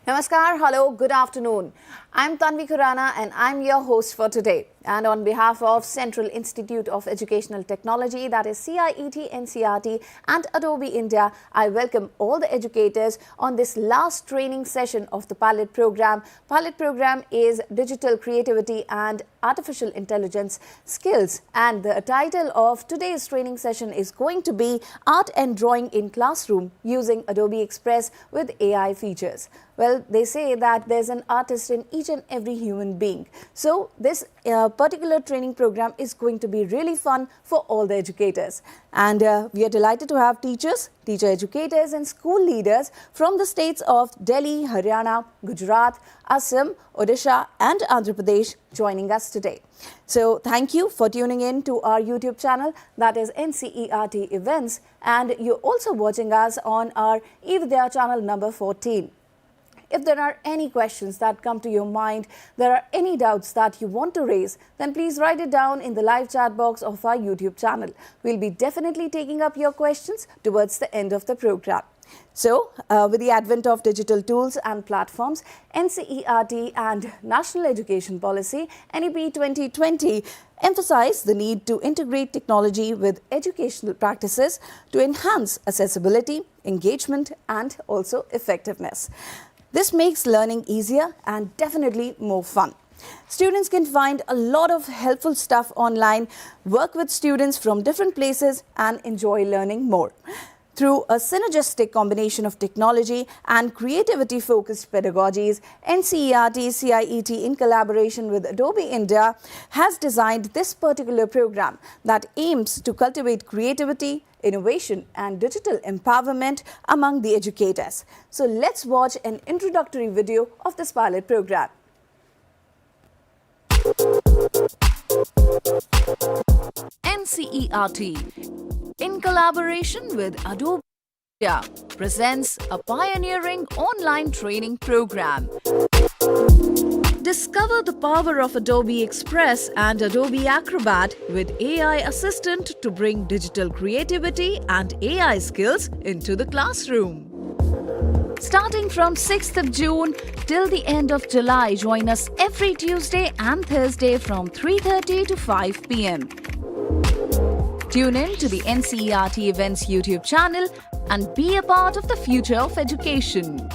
Namaskar, hello, good afternoon. I'm Tanvi Khurana and I'm your host for today. And on behalf of Central Institute of Educational Technology, that is CIET, NCERT and Adobe India, I welcome all the educators on this last training session of the pilot program. Pilot program is Digital Creativity and Artificial Intelligence Skills. And the title of today's training session is going to be Art and Drawing in Classroom using Adobe Express with AI features. Well, they say that there's an artist in each and every human being. So this particular training program is going to be really fun for all the educators. And we are delighted to have teachers, teacher educators and school leaders from the states of Delhi, Haryana, Gujarat, Assam, Odisha and Andhra Pradesh joining us today. So thank you for tuning in to our YouTube channel, that is NCERT Events, and you're also watching us on our eVidya channel number 14. If there are any questions that come to your mind, there are any doubts that you want to raise, then please write it down in the live chat box of our YouTube channel. We'll be definitely taking up your questions towards the end of the program. So, with the advent of digital tools and platforms, NCERT and National Education Policy, NEP 2020, emphasize the need to integrate technology with educational practices to enhance accessibility, engagement and also effectiveness. This makes learning easier and definitely more fun. Students can find a lot of helpful stuff online, work with students from different places and enjoy learning more. Through a synergistic combination of technology and creativity-focused pedagogies, NCERT CIET in collaboration with Adobe India has designed this particular program that aims to cultivate creativity, innovation and digital empowerment among the educators. So let's watch an introductory video of this pilot program. NCERT, in collaboration with Adobe India, presents a pioneering online training program. Discover the power of Adobe Express and Adobe Acrobat with AI Assistant to bring digital creativity and AI skills into the classroom. Starting from 6th of June till the end of July, join us every Tuesday and Thursday from 3:30 to 5 p.m. Tune in to the NCERT Events YouTube channel and be a part of the future of education.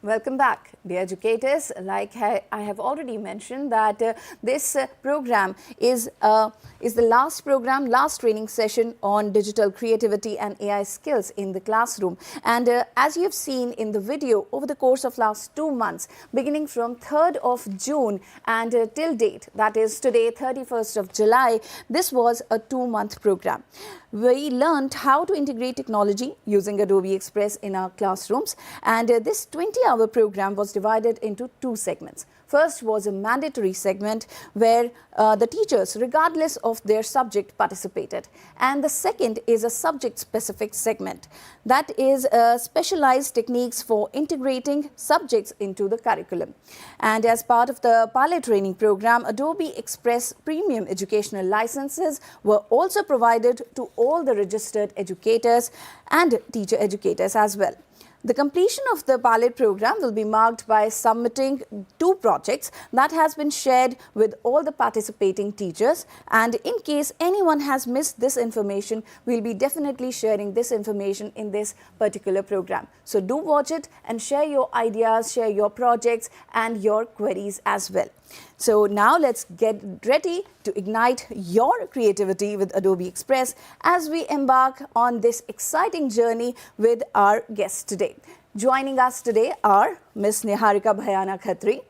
Welcome back, dear educators. Like I have already mentioned that this program is the last training session on digital creativity and AI skills in the classroom. And as you have seen in the video, over the course of last 2 months, beginning from 3rd of June and till date, that is today, 31st of July, this was a 2-month program. We learned how to integrate technology using Adobe Express in our classrooms, and this 20-hour program was divided into 2 segments. First was a mandatory segment where the teachers, regardless of their subject, participated. And the second is a subject-specific segment. That is specialized techniques for integrating subjects into the curriculum. And as part of the pilot training program, Adobe Express Premium Educational Licenses were also provided to all the registered educators and teacher educators as well. The completion of the pilot program will be marked by submitting 2 projects that has been shared with all the participating teachers, and in case anyone has missed this information, we'll be definitely sharing this information in this particular program. So do watch it and share your ideas, share your projects and your queries as well. So now let's get ready to ignite your creativity with Adobe Express as we embark on this exciting journey with our guests today. Joining us today are Ms. Niharika Bhayana Khatri,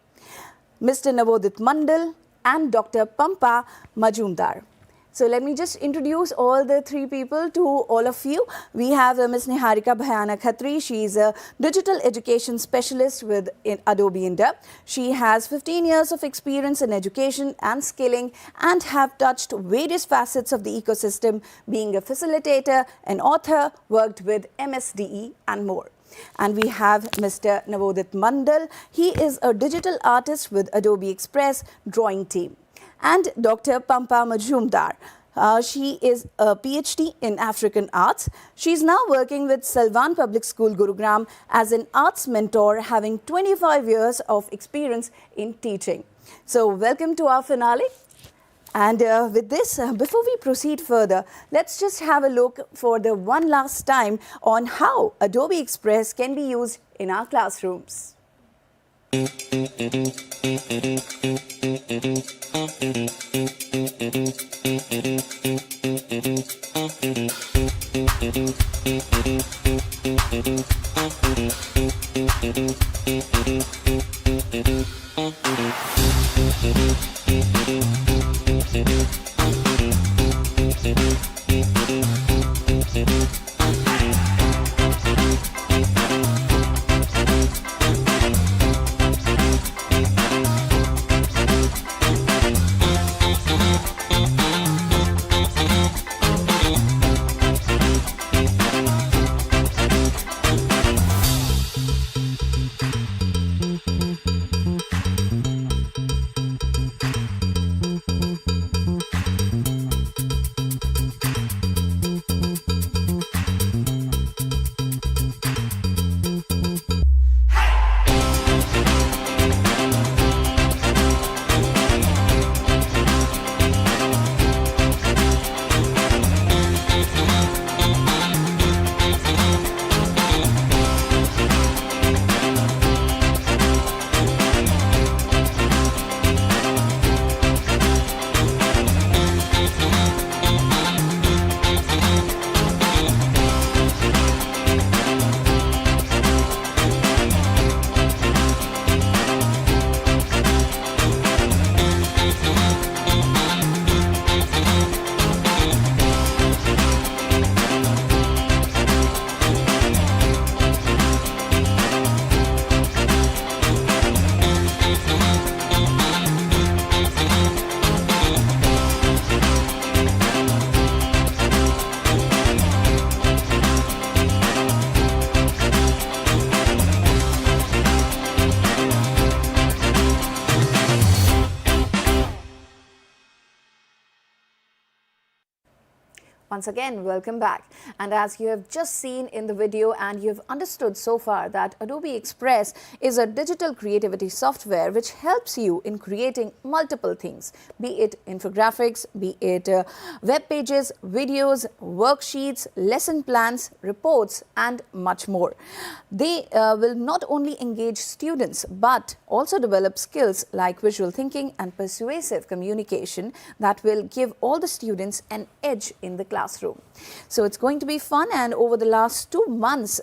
Mr. Navodit Mandal and Dr. Pampa Majumdar. So let me just introduce all the 3 people to all of you. We have Ms. Niharika Bhayana Khatri. She is a digital education specialist with Adobe India. She has 15 years of experience in education and skilling and have touched various facets of the ecosystem, being a facilitator, an author, worked with MSDE and more. And we have Mr. Navodit Mandal. He is a digital artist with Adobe Express drawing team. And Dr. Pampa Majumdar. She is a PhD in African arts. She is now working with Salvan Public School, Gurugram, as an arts mentor, having 25 years of experience in teaching. So, welcome to our finale. And with this, before we proceed further, let's just have a look for the one last time on how Adobe Express can be used in our classrooms. Once again, welcome back. And as you have just seen in the video and you've understood so far that Adobe Express is a digital creativity software which helps you in creating multiple things, be it infographics, be it web pages, videos, worksheets, lesson plans, reports, and much more. They will not only engage students but also develop skills like visual thinking and persuasive communication that will give all the students an edge in the classroom. So it's going to be fun, and over the last 2 months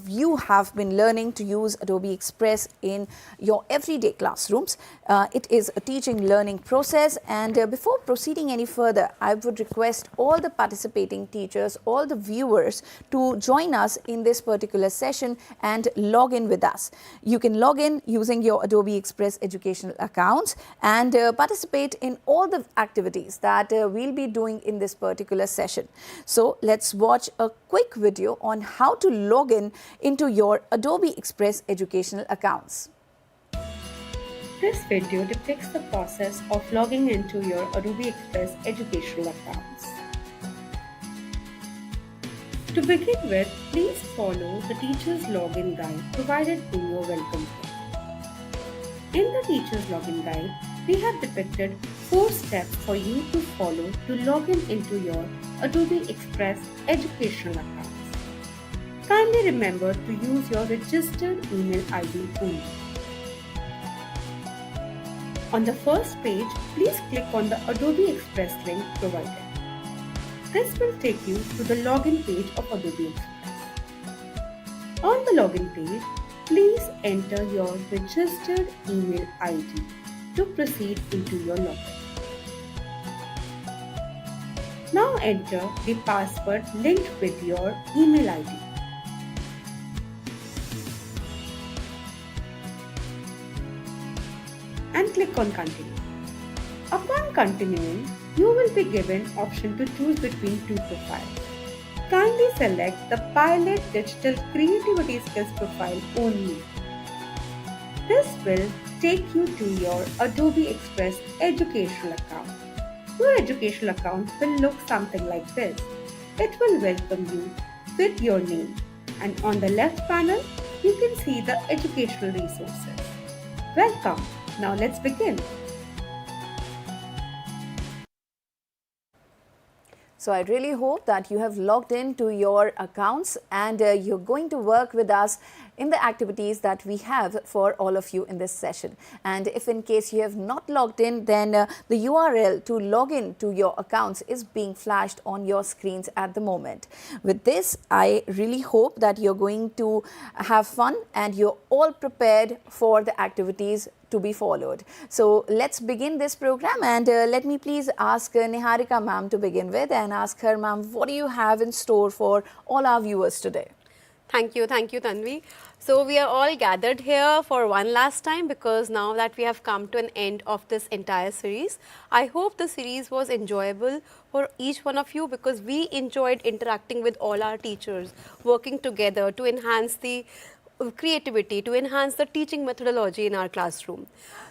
you have been learning to use Adobe Express in your everyday classrooms. It is a teaching learning process, and before proceeding any further, I would request all the participating teachers, all the viewers to join us in this particular session and log in with us. You can log in using your Adobe Express educational accounts and participate in all the activities that we'll be doing in this particular session. So let's watch a quick video on how to log in into your Adobe Express educational accounts. This video depicts the process of logging into your Adobe Express educational accounts. To begin with, please follow the teacher's login guide provided in your welcome kit. In the teacher's login guide, we have depicted 4 steps for you to follow to log in into your Adobe Express educational accounts. Kindly remember to use your registered email ID only. On the first page, please click on the Adobe Express link provided. This will take you to the login page of Adobe Express. On the login page, please enter your registered email ID to proceed into your login. Now enter the password linked with your email ID. And click on Continue. Upon continuing, you will be given option to choose between 2 profiles. Kindly select the Pilot Digital Creativity Skills profile only. This will take you to your Adobe Express educational account. Your educational account will look something like this. It will welcome you with your name, and on the left panel, you can see the educational resources. Welcome. Now let's begin. So I really hope that you have logged into your accounts and you're going to work with us in the activities that we have for all of you in this session. And if in case you have not logged in, then the URL to log in to your accounts is being flashed on your screens at the moment. With this, I really hope that you're going to have fun and you're all prepared for the activities to be followed. So let's begin this program, and let me please ask Niharika ma'am to begin with, and ask her, ma'am, what do you have in store for all our viewers today? Thank you, Tanvi. So we are all gathered here for one last time, because now that we have come to an end of this entire series, I hope the series was enjoyable for each one of you, because we enjoyed interacting with all our teachers, working together to enhance the creativity, to enhance the teaching methodology in our classroom.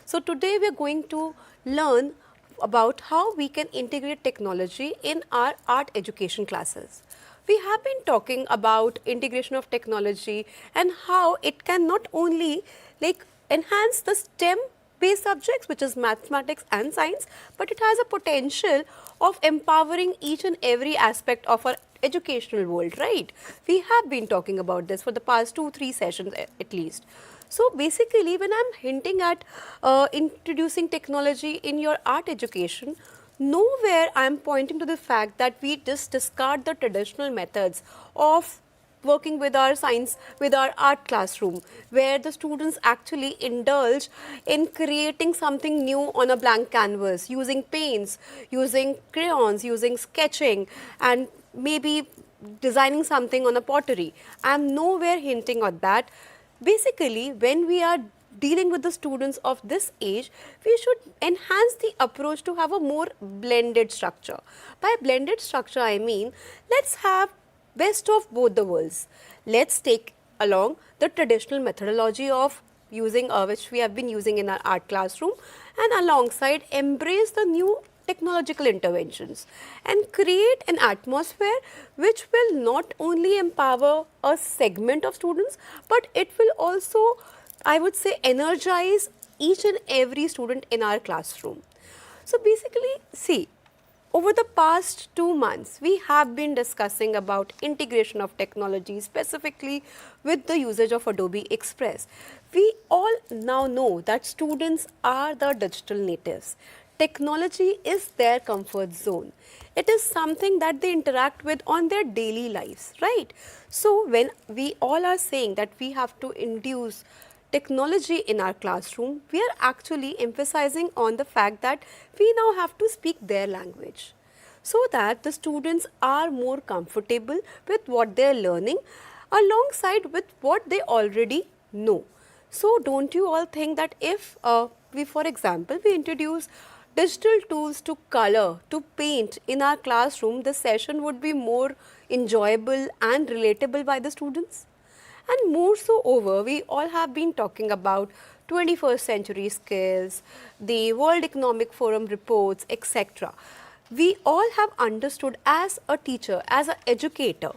So today we are going to learn about how we can integrate technology in our art education classes. We have been talking about integration of technology and how it can not only enhance the STEM based subjects, which is mathematics and science, but it has a potential of empowering each and every aspect of our educational world, right? We have been talking about this for the past 2-3 sessions at least. So basically, when I'm hinting at introducing technology in your art education, nowhere I'm pointing to the fact that we just discard the traditional methods of working with our science, with our art classroom, where the students actually indulge in creating something new on a blank canvas, using paints, using crayons, using sketching, and maybe designing something on a pottery. I'm nowhere hinting at that. Basically, when we are dealing with the students of this age, we should enhance the approach to have a more blended structure. By blended structure, I mean, let's have best of both the worlds. Let's take along the traditional methodology of using which we have been using in our art classroom, and alongside embrace the new technological interventions and create an atmosphere which will not only empower a segment of students, but it will also, I would say, energize each and every student in our classroom. So basically, see, over the past 2 months, we have been discussing about integration of technology, specifically with the usage of Adobe Express. We all now know that students are the digital natives. Technology is their comfort zone. It is something that they interact with on their daily lives, right? So when we all are saying that we have to induce technology in our classroom, we are actually emphasizing on the fact that we now have to speak their language, so that the students are more comfortable with what they are learning alongside with what they already know. So don't you all think that if we, for example, we introduce digital tools to color, to paint in our classroom, the session would be more enjoyable and relatable by the students? And more so over, we all have been talking about 21st century skills, the World Economic Forum reports, etc. We all have understood as a teacher, as an educator,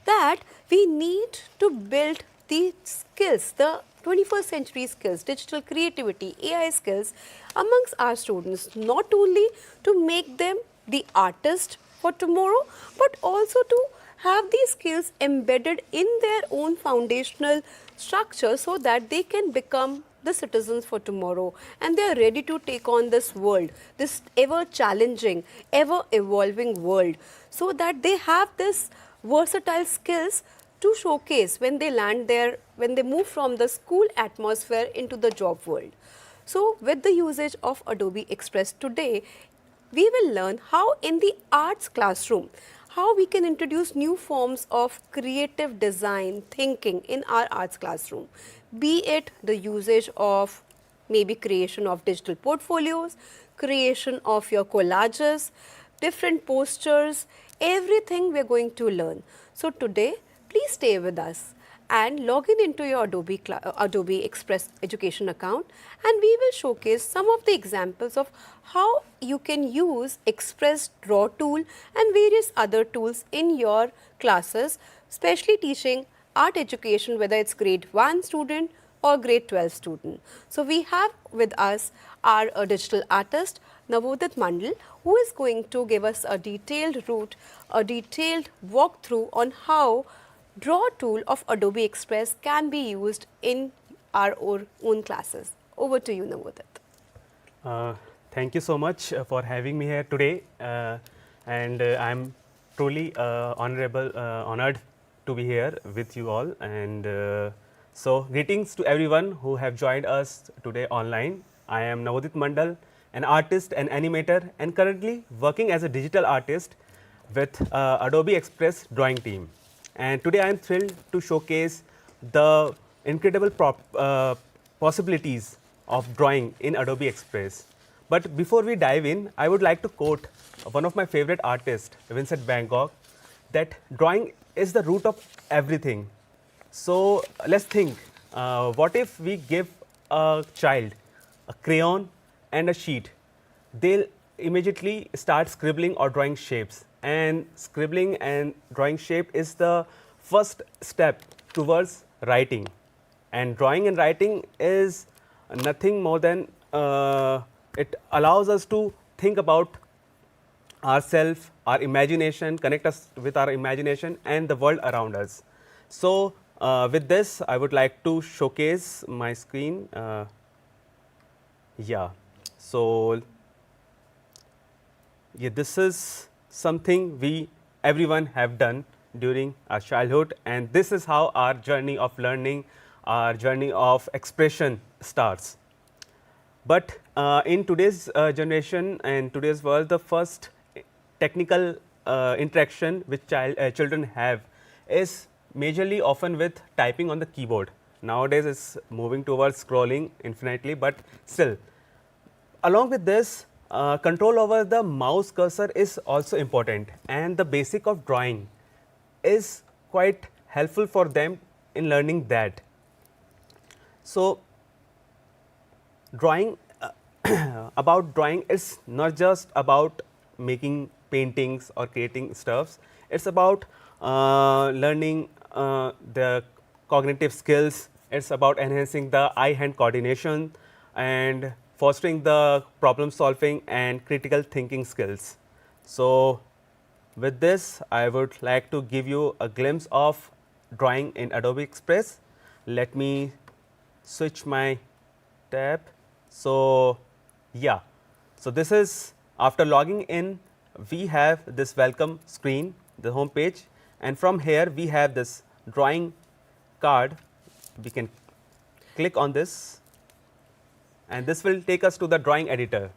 that we need to build the skills, the 21st century skills, digital creativity, AI skills amongst our students, not only to make them the artist for tomorrow, but also to have these skills embedded in their own foundational structure, so that they can become the citizens for tomorrow, and they are ready to take on this world, this ever challenging, ever evolving world, so that they have this versatile skills to showcase when they land there, when they move from the school atmosphere into the job world. So with the usage of Adobe Express today, we will learn how in the arts classroom, how we can introduce new forms of creative design thinking in our arts classroom, be it the usage of maybe creation of digital portfolios, creation of your collages, different posters, everything we are going to learn. So today, please stay with us and log in into your Adobe Express education account, and we will showcase some of the examples of how you can use Express Draw tool and various other tools in your classes, especially teaching art education, whether it's grade 1 student or grade 12 student. So we have with us our digital artist Navodit Mandal, who is going to give us a detailed route, a detailed walkthrough on how Draw tool of Adobe Express can be used in our own classes. Over to you, Navodit. Thank you so much for having me here today, and I'm truly honored to be here with you all. And so, greetings to everyone who have joined us today online. I am Navodit Mandal, an artist and animator, and currently working as a digital artist with Adobe Express drawing team. And today I am thrilled to showcase the incredible possibilities of drawing in Adobe Express. But before we dive in, I would like to quote one of my favorite artists, Vincent van Gogh, that drawing is the root of everything. So let's think, what if we give a child a crayon and a sheet? They'll immediately start scribbling or drawing shapes. And scribbling and drawing shape is the first step towards writing. And drawing and writing is nothing more than it allows us to think about ourselves, our imagination, connect us with our imagination and the world around us. So with this, I would like to showcase my screen. So this is something everyone have done during our childhood, and this is how our journey of learning, our journey of expression starts. But in today's generation and today's world, the first technical interaction which children have is majorly often with typing on the keyboard. Nowadays it's moving towards scrolling infinitely, but still, along with this, control over the mouse cursor is also important, and the basic of drawing is quite helpful for them in learning that. So drawing about drawing is not just about making paintings or creating stuffs. It's about learning the cognitive skills. It's about enhancing the eye-hand coordination and fostering the problem solving and critical thinking skills. So with this, I would like to give you a glimpse of drawing in Adobe Express. Let me switch my tab. So so this is after logging in, we have this welcome screen, the home page, and from here we have this drawing card. We can click on this, and this will take us to the drawing editor.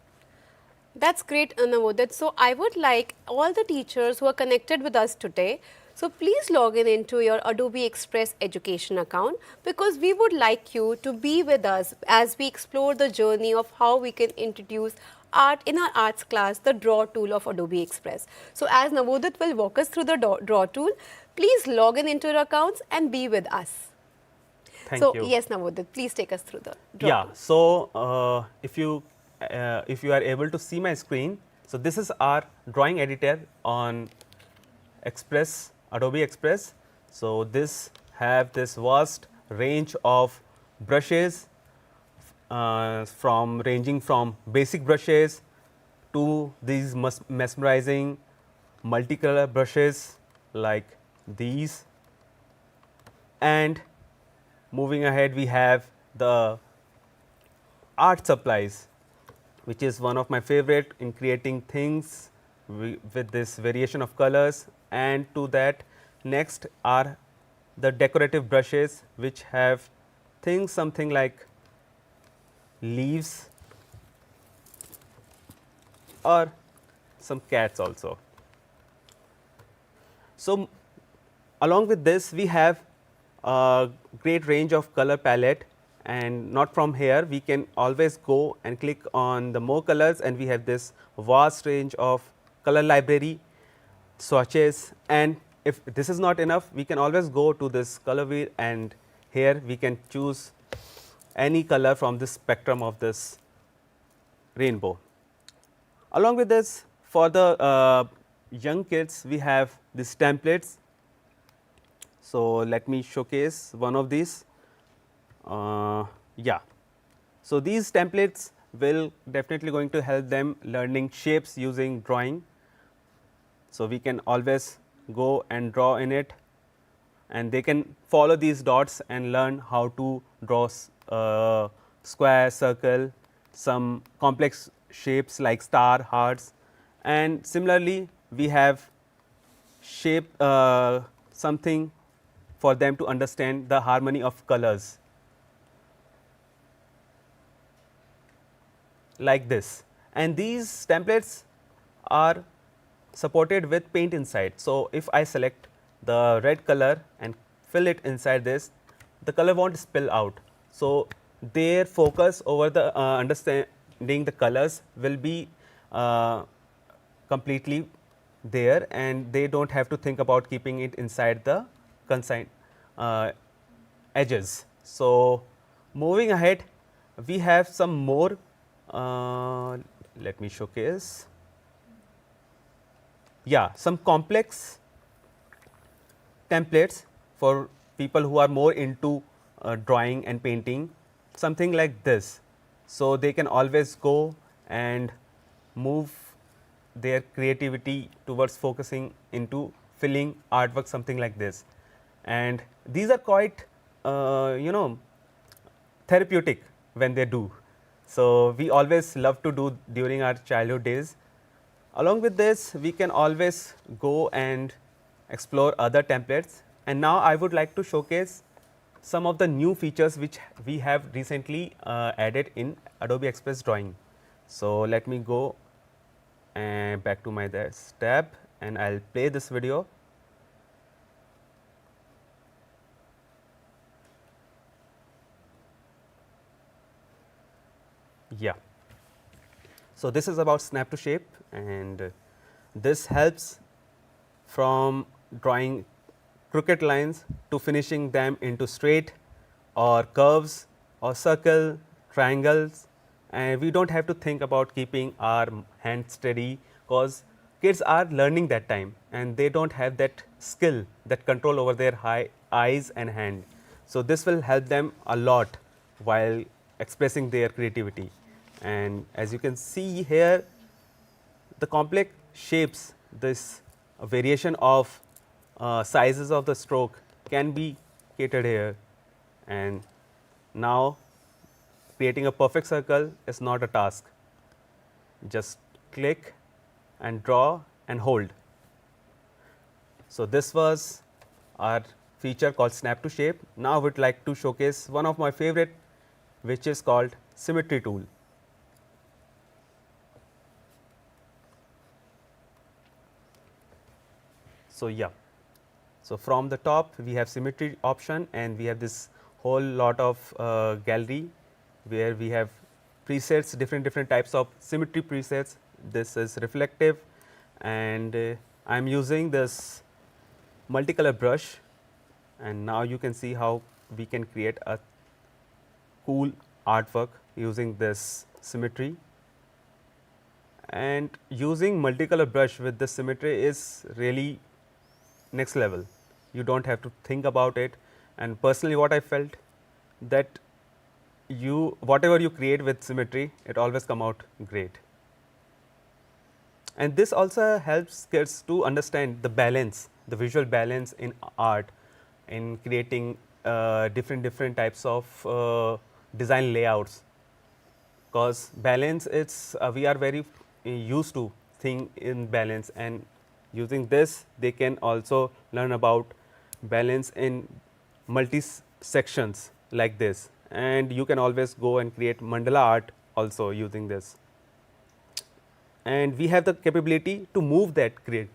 That's great, Navodit. So I would like all the teachers who are connected with us today, so please log in into your Adobe Express education account, because we would like you to be with us as we explore the journey of how we can introduce art in our arts class, the Draw tool of Adobe Express. So as Navodit will walk us through the Draw tool, please log in into your accounts and be with us. Thank so you. Yes, Navodit, please take us through the Draw tool. So if you are able to see my screen, so this is our drawing editor on Express, Adobe Express. So this have this vast range of brushes, ranging from basic brushes to these mesmerizing multicolor brushes like these. And moving ahead, we have the art supplies, which is one of my favorite in creating things with this variation of colors. And to that, next are the decorative brushes, which have things something like leaves or some cats also. So along with this, we have a great range of color palette, and not from here, we can always go and click on the more colors, and we have this vast range of color library, swatches, and if this is not enough, we can always go to this color wheel, and here we can choose any color from this spectrum of this rainbow. Along with this, for the young kids, we have these templates. So, let me showcase one of these. Yeah. So, these templates will definitely going to help them learning shapes using drawing. So, we can always go and draw in it, and they can follow these dots and learn how to draw square, circle, some complex shapes like star, hearts, and similarly we have shape something for them to understand the harmony of colors like this. And these templates are supported with paint inside. So, if I select the red color and fill it inside this, the color won't spill out. So, their focus over the understanding the colors will be completely there, and they do not have to think about keeping it inside the consigned edges. So, moving ahead, we have some more, let me showcase. Yeah, some complex templates for people who are more into drawing and painting, something like this. So, they can always go and move their creativity towards focusing into filling artwork, something like this. And these are quite therapeutic when they do. So, we always love to do during our childhood days. Along with this, we can always go and explore other templates, and now I would like to showcase some of the new features which we have recently added in Adobe Express Drawing. So, let me go back to my tab, and I will play this video. Yeah. So, this is about snap to shape, and this helps from drawing crooked lines to finishing them into straight or curves or circle, triangles, and we do not have to think about keeping our hand steady, because kids are learning that time and they do not have that skill, that control over their eyes and hand. So, this will help them a lot while expressing their creativity. And as you can see here, the complex shapes, this variation of sizes of the stroke can be catered here, and now creating a perfect circle is not a task. Just click and draw and hold. So, this was our feature called snap to shape. Now, I would like to showcase one of my favorite, which is called symmetry tool. So, yeah. So, from the top we have symmetry option, and we have this whole lot of gallery where we have presets, different types of symmetry presets. This is reflective, and I am using this multicolor brush, and now you can see how we can create a cool artwork using this symmetry. And using multicolor brush with this symmetry is really next level. You do not have to think about it, and personally what I felt, that whatever you create with symmetry, it always come out great. And this also helps kids to understand the balance, the visual balance in art, in creating different types of design layouts, because balance, it's we are very used to think in balance, and using this they can also learn about balance in multi sections like this, and you can always go and create mandala art also using this. And we have the capability to move that grid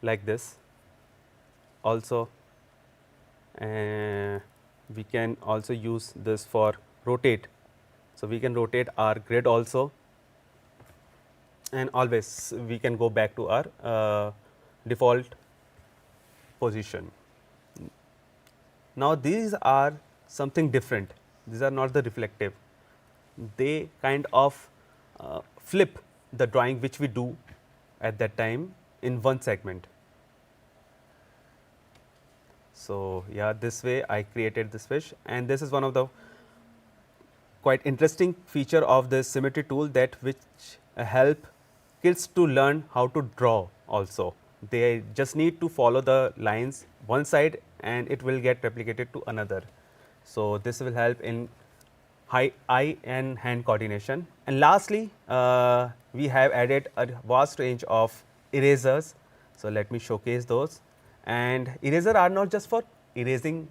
like this also, we can also use this for rotate. So, we can rotate our grid also, and always we can go back to our default position. Now these are something different, these are not the reflective, they kind of flip the drawing which we do at that time in one segment. So yeah, this way I created this fish, and this is one of the quite interesting feature of this symmetry tool, that which help kids to learn how to draw also. They just need to follow the lines one side and it will get replicated to another. So this will help in eye and hand coordination. And lastly, we have added a vast range of erasers. So let me showcase those. And eraser are not just for erasing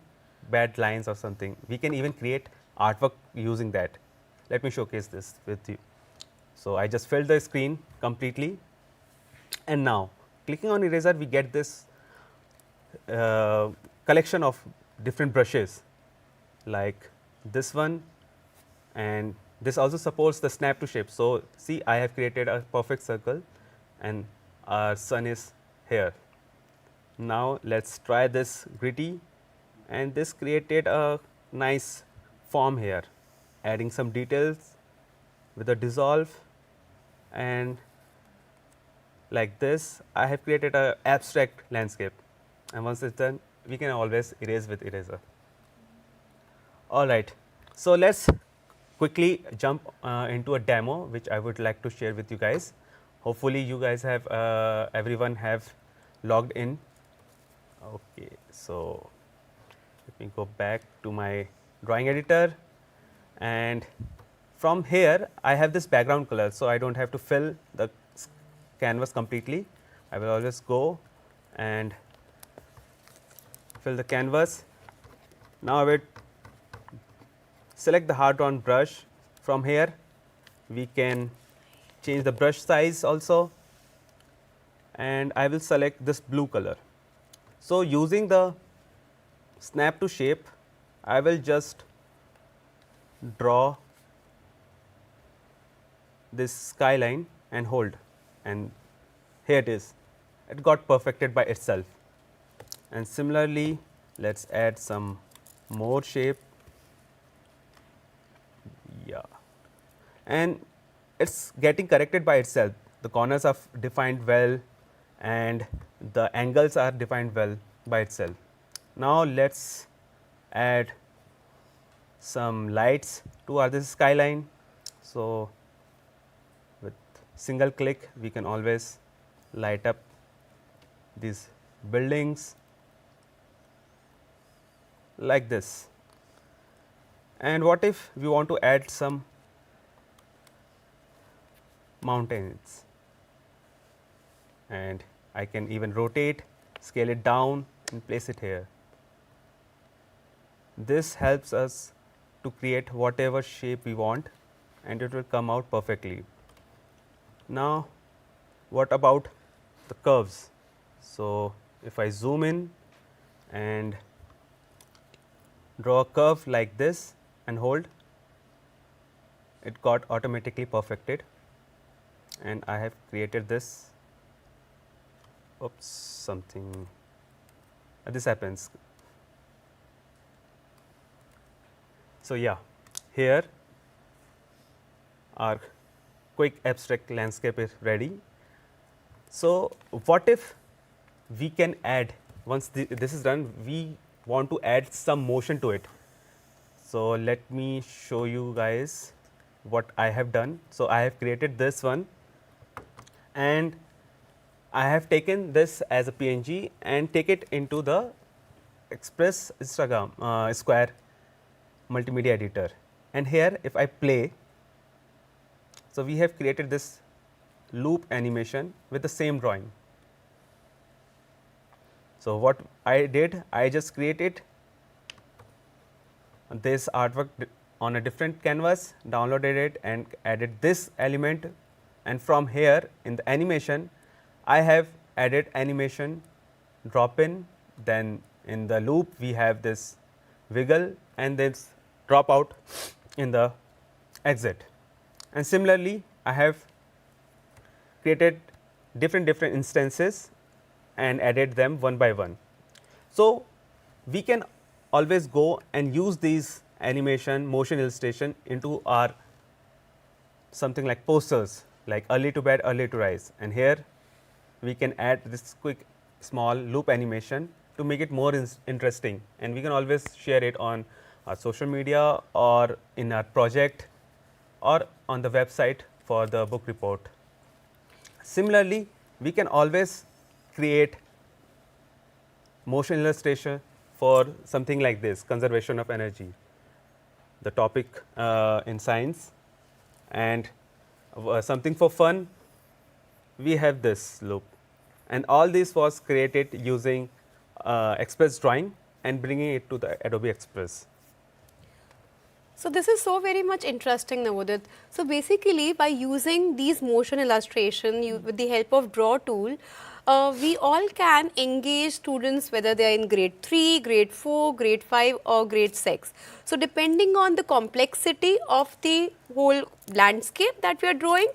bad lines or something. We can even create artwork using that. Let me showcase this with you. So I just filled the screen completely, and now clicking on eraser, we get this collection of different brushes like this one, and this also supports the snap to shape. So see, I have created a perfect circle and our sun is here. Now let's try this gritty, and this created a nice form here, adding some details with a dissolve, and like this I have created a abstract landscape, and once it's done we can always erase with eraser. Alright, so let's quickly jump into a demo which I would like to share with you guys. Hopefully you guys have everyone have logged in. Okay, so let me go back to my drawing editor, and from here I have this background color, so I don't have to fill the canvas completely. I will always go and fill the canvas. Now I will select the hard drawn brush. From here we can change the brush size also, and I will select this blue color. So using the snap to shape, I will just draw this skyline and hold, and here it is, it got perfected by itself. And similarly, let's add some more shape. Yeah, and it's getting corrected by itself. The corners are defined well and the angles are defined well by itself. Now let's add some lights to our this skyline. So with single click we can always light up these buildings like this. And what if we want to add some mountains, and I can even rotate, scale it down and place it here. This helps us to create whatever shape we want and it will come out perfectly. Now what about the curves? So if I zoom in and draw a curve like this and hold, it got automatically perfected, and I have created this. Oops, something this happens. So yeah, here our quick abstract landscape is ready. So what if we can add, once this is done, we want to add some motion to it. So let me show you guys what I have done. So I have created this one, and I have taken this as a PNG and take it into the Express Instagram Square multimedia editor, and here if I play, so we have created this loop animation with the same drawing. So what I did, I just created this artwork on a different canvas, downloaded it and added this element, and from here in the animation I have added animation drop in, then in the loop we have this wiggle and this drop out in the exit. And similarly I have created different instances and added them one by one. So, we can always go and use these animation, motion illustration into our something like posters, like early to bed, early to rise, and here we can add this quick small loop animation to make it more interesting, and we can always share it on our social media or in our project or on the website for the book report. Similarly, we can always create motion illustration for something like this, conservation of energy, the topic in science, and something for fun, we have this loop, and all this was created using Express drawing and bringing it to the Adobe Express. So this is so very much interesting, Navodit. So basically, by using these motion illustration with the help of draw tool, we all can engage students whether they are in grade 3, grade 4, grade 5 or grade 6. So depending on the complexity of the whole landscape that we are drawing,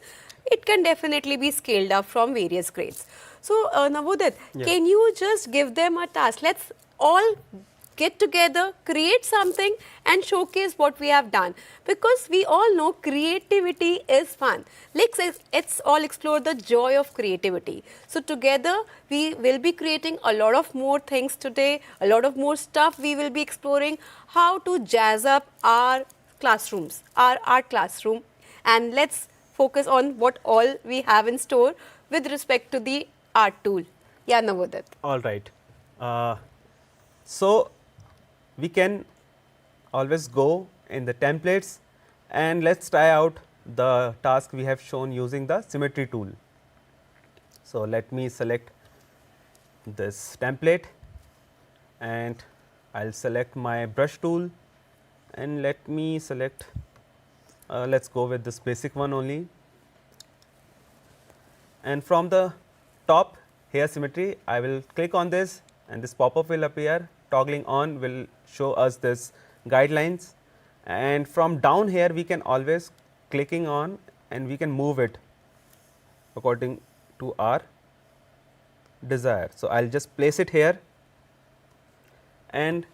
it can definitely be scaled up from various grades. So Navodit, can you just give them a task? Let's all get together, create something and showcase what we have done, because we all know creativity is fun. Let's all explore the joy of creativity. So together we will be creating a lot of more things today, a lot of more stuff we will be exploring, how to jazz up our classrooms, our art classroom, and let's focus on what all we have in store with respect to the art tool. Yeah, Navodit. All right. So, we can always go in the templates and let's try out the task we have shown using the symmetry tool. So, let me select this template and I will select my brush tool and let me select, let us go with this basic one only, and from the top here symmetry I will click on this and this pop-up will appear. Toggling on will show us this guidelines, and from down here we can always clicking on and we can move it according to our desire. So, I will just place it here and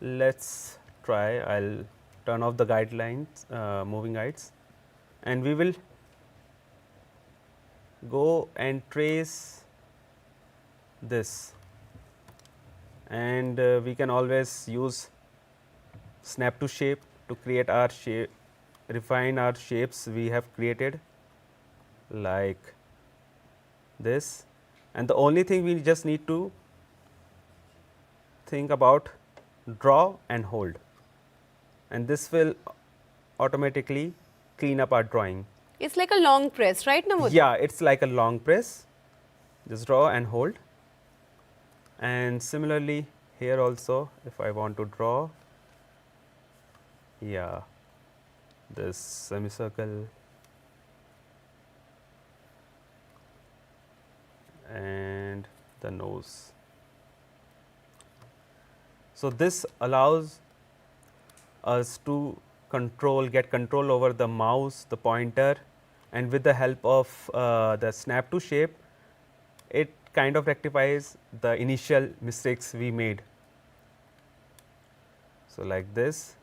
let us try. I will turn off the guidelines, moving guides, and we will go and trace this, and we can always use snap to shape to create our shape, refine our shapes we have created like this, and the only thing we just need to think about draw and hold, and this will automatically clean up our drawing. It's like a long press, right, Navodit? Yeah, it's like a long press, just draw and hold. And similarly here also, if I want to draw, yeah, this semicircle and the nose. So, this allows us to get control over the mouse, the pointer, and with the help of the snap to shape, it kind of rectifies the initial mistakes we made. So, like this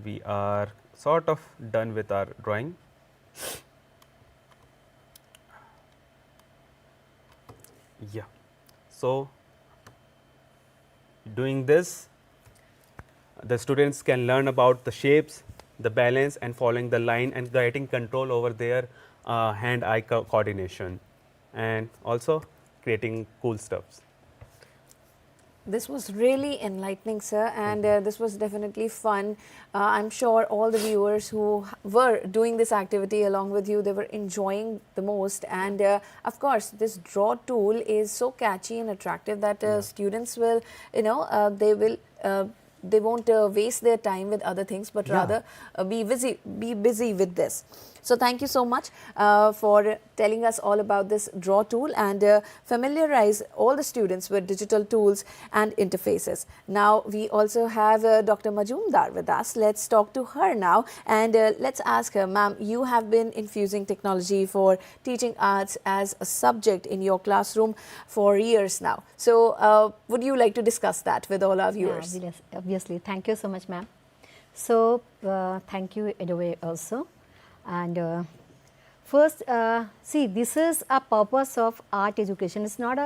we are sort of done with our drawing. Yeah. So, doing this, the students can learn about the shapes, the balance and following the line and getting control over their hand-eye coordination, and also creating cool stuffs. This was really enlightening, sir, and this was definitely fun. I'm sure all the viewers who were doing this activity along with you, they were enjoying the most. And of course, this draw tool is so catchy and attractive that students will, they won't waste their time with other things, but rather be busy with this. So thank you so much for telling us all about this draw tool and familiarize all the students with digital tools and interfaces. Now we also have Dr. Majumdar with us. Let's talk to her now and let's ask her, ma'am, you have been infusing technology for teaching arts as a subject in your classroom for years now. So would you like to discuss that with all our viewers? Yeah, obviously. Thank you so much, ma'am. So thank you, Adobe, also. And first, see, this is a purpose of art education. It's not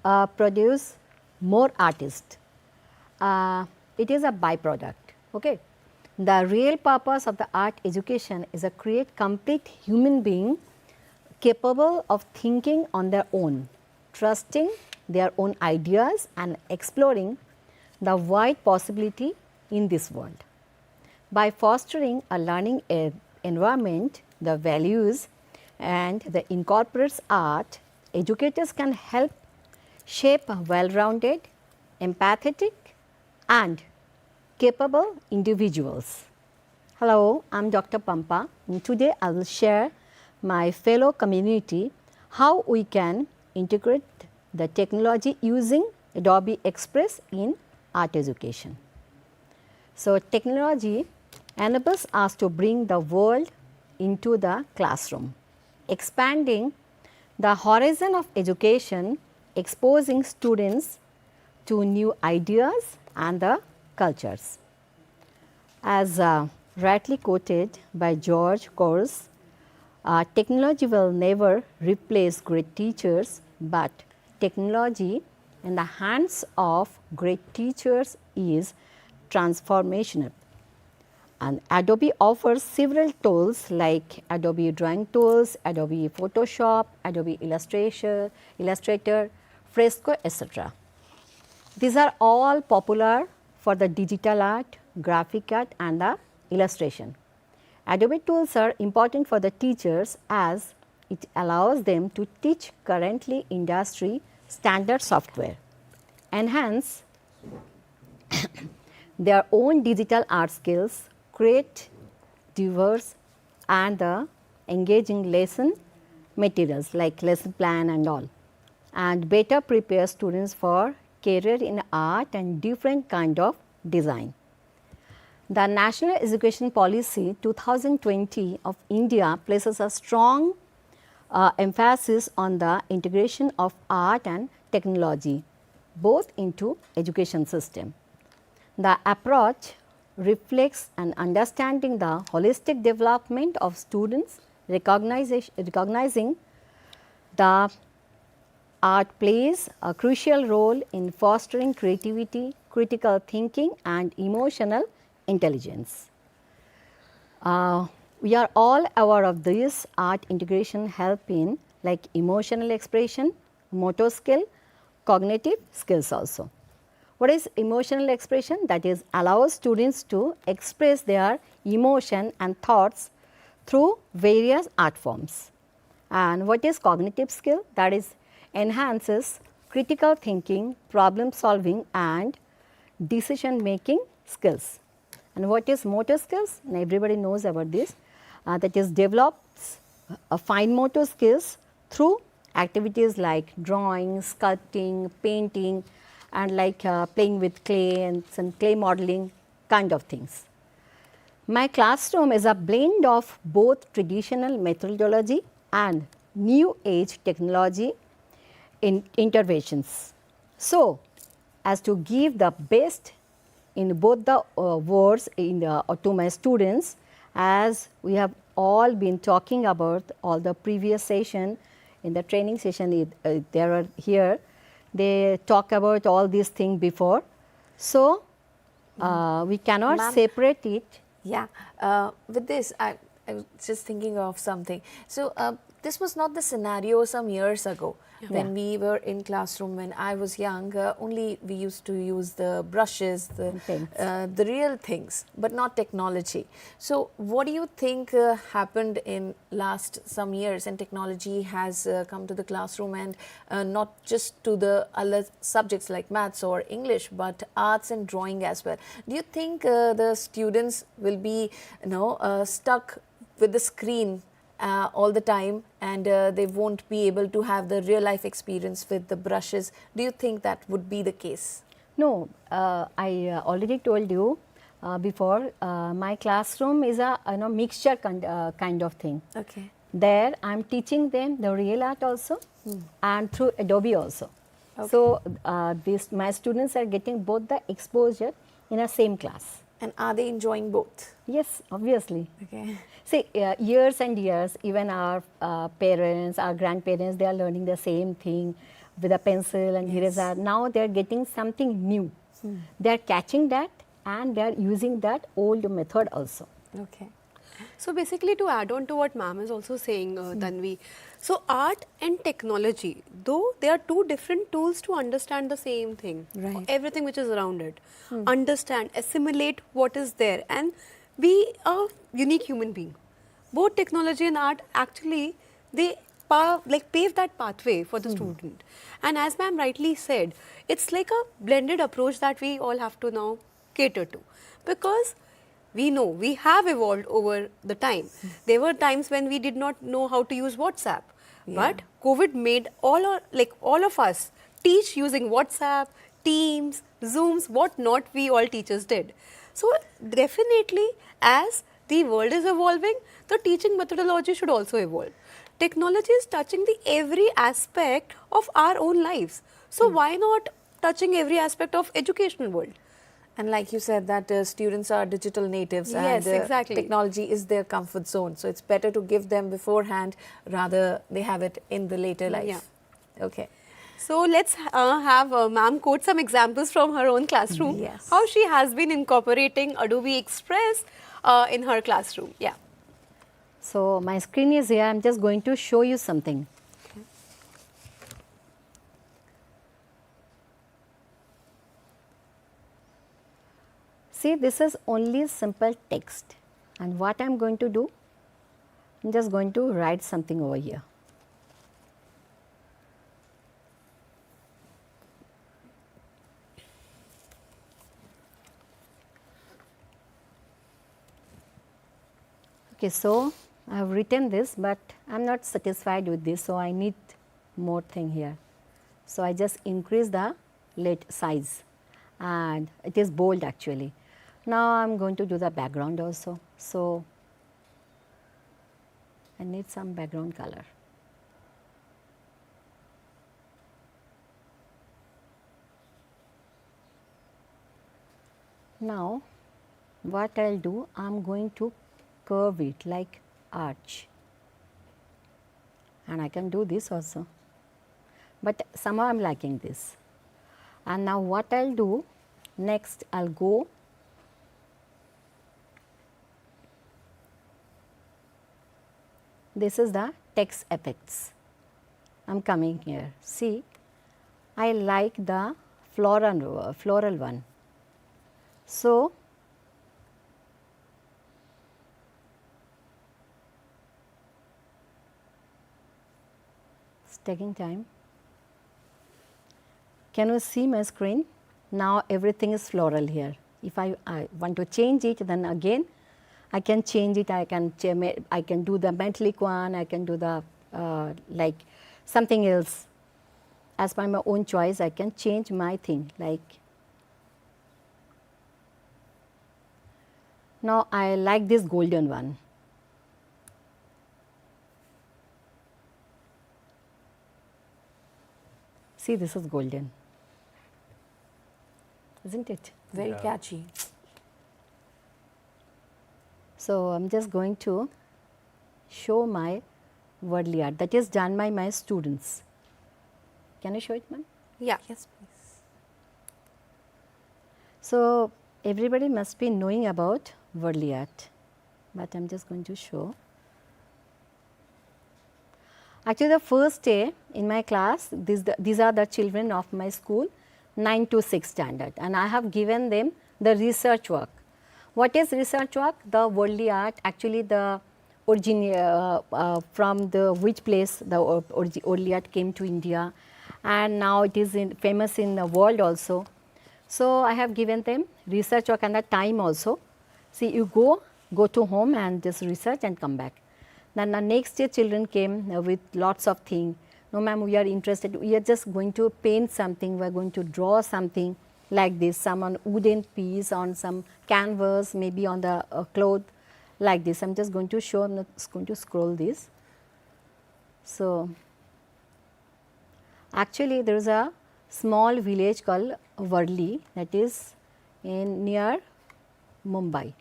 a produce more artists. It is a byproduct. Okay. The real purpose of the art education is to create complete human being capable of thinking on their own, trusting their own ideas and exploring the wide possibility in this world. By fostering a learning environment, the values and the incorporates art, educators can help shape well-rounded, empathetic and capable individuals. Hello, I'm Dr. Pampa, and today I will share my fellow community how we can integrate the technology using Adobe Express in art education. So technology enables us to bring the world into the classroom, expanding the horizon of education, exposing students to new ideas and the cultures. As rightly quoted by George Course, technology will never replace great teachers, but technology in the hands of great teachers is transformational. And Adobe offers several tools like Adobe Drawing Tools, Adobe Photoshop, Adobe Illustrator, Fresco, etc. These are all popular for the digital art, graphic art and the illustration. Adobe tools are important for the teachers as it allows them to teach currently industry standard software, enhance their own digital art skills, create diverse and engaging lesson materials like lesson plan and all, and better prepare students for career in art and different kind of design. The National Education Policy 2020 of India places a strong emphasis on the integration of art and technology both into education system. The approach reflects an understanding the holistic development of students, recognizing the art plays a crucial role in fostering creativity, critical thinking and emotional intelligence. We are all aware of this art integration help in like emotional expression, motor skill, cognitive skills also. What is emotional expression? That is allows students to express their emotion and thoughts through various art forms. And what is cognitive skill? That is enhances critical thinking, problem solving and decision making skills. And what is motor skills? And everybody knows about this. That is develops fine motor skills through activities like drawing, sculpting, painting and like playing with clay and some clay modeling kind of things. My classroom is a blend of both traditional methodology and new age technology interventions. So, as to give the best in both the words to my students, as we have all been talking about all the previous session, in the training session they are here, they talk about all these things before. So, we cannot separate it. Yeah, with this I was just thinking of something. So, this was not the scenario some years ago. Yeah. When we were in classroom, when I was young, only we used to use the brushes, the real things, but not technology. So, what do you think happened in last some years and technology has come to the classroom and not just to the other subjects like maths or English, but arts and drawing as well. Do you think the students will be stuck with the screen all the time, and they won't be able to have the real life experience with the brushes. Do you think that would be the case? No, I already told you before, my classroom is a mixture kind of thing. Okay. There I am teaching them the real art also and through Adobe also. So my students are getting both the exposure in a same class. And are they enjoying both? Yes, obviously. Okay. See, years and years, even our parents, our grandparents, they are learning the same thing with a pencil and eraser. Now they are getting something new. They are catching that and they are using that old method also. Okay. So basically, to add on to what ma'am is also saying, Tanvi, so art and technology, though they are two different tools to understand the same thing, Right. everything which is around it, understand, assimilate what is there, and be a unique human being. Both technology and art actually, they pave that pathway for the student. And as ma'am rightly said, it's like a blended approach that we all have to now cater to, because we know we have evolved over the time. There were times when we did not know how to use WhatsApp, but COVID made all of us teach using WhatsApp, Teams, Zooms, what not we all teachers did. So definitely, as the world is evolving, the teaching methodology should also evolve. Technology is touching the every aspect of our own lives. So why not touching every aspect of educational world? And like you said that students are digital natives, Yes, and exactly. technology is their comfort zone. So it's better to give them beforehand rather they have it in the later life. Yeah. Okay. So let's have ma'am quote some examples from her own classroom. Yes. How she has been incorporating Adobe Express in her classroom. Yeah. So my screen is here. I'm just going to show you something. See, this is only simple text, and what I'm going to do, I'm just going to write something over here. Okay, so I have written this, but I'm not satisfied with this, so I need more thing here. So I just increase the letter size, and it is bold actually. Now I'm going to do the background also. So I need some background color. Now what I'll do, I'm going to curve it like arch, and I can do this also, but somehow I'm liking this. And now what I'll do next, I'll go this is the text effects. I'm coming here. See, I like the floral one. So it's taking time. Can you see my screen? Now everything is floral here. If I want to change it, then again I can change it. I can do the metallic one. I can do the like something else. As by my own choice, I can change my thing. Like now, I like this golden one. See, this is golden, isn't it? Very catchy. So I'm just going to show my Warli art that is done by my students. Can I show it, ma'am? Yeah. Yes, please. So everybody must be knowing about Warli art, but I'm just going to show. Actually, the first day in my class, these are the children of my school, 9 to 6 standard, and I have given them the research work. What is research work? The Warli art, actually the origin from the which place the Warli art came to India, and now it is famous in the world also. So I have given them research work and the time also. See, you go go to home and just research and come back. Then the next day children came with lots of things. No ma'am, we are interested, we are just going to paint something, we are going to draw something like this, some on wooden piece, on some canvas, maybe on the cloth like this. I am just going to show, I am not going to scroll this. So, actually there is a small village called Warli, that is in near Mumbai.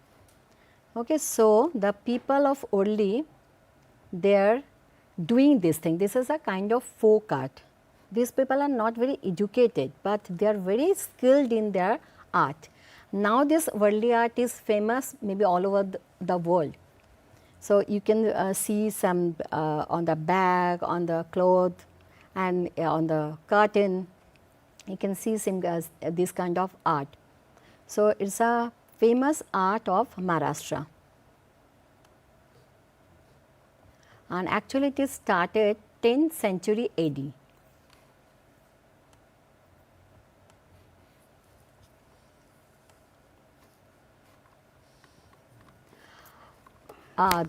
Okay, so the people of Warli, they are doing this thing. This is a kind of folk art. These people are not very educated, but they are very skilled in their art. Now this Warli art is famous maybe all over the world. So you can see some on the bag, on the cloth, and on the curtain. You can see some this kind of art. So it's a famous art of Maharashtra. And actually it is started 10th century AD.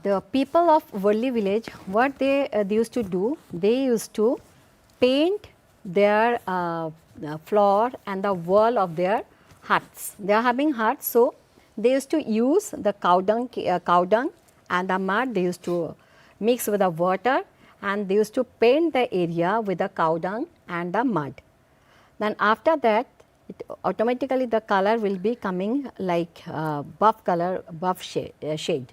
The people of Warli village, what they used to do, they used to paint their floor and the wall of their huts. They are having huts, so they used to use the cow dung and the mud. They used to mix with the water, and they used to paint the area with the cow dung and the mud. Then after that, automatically the color will be coming like buff color, buff shade.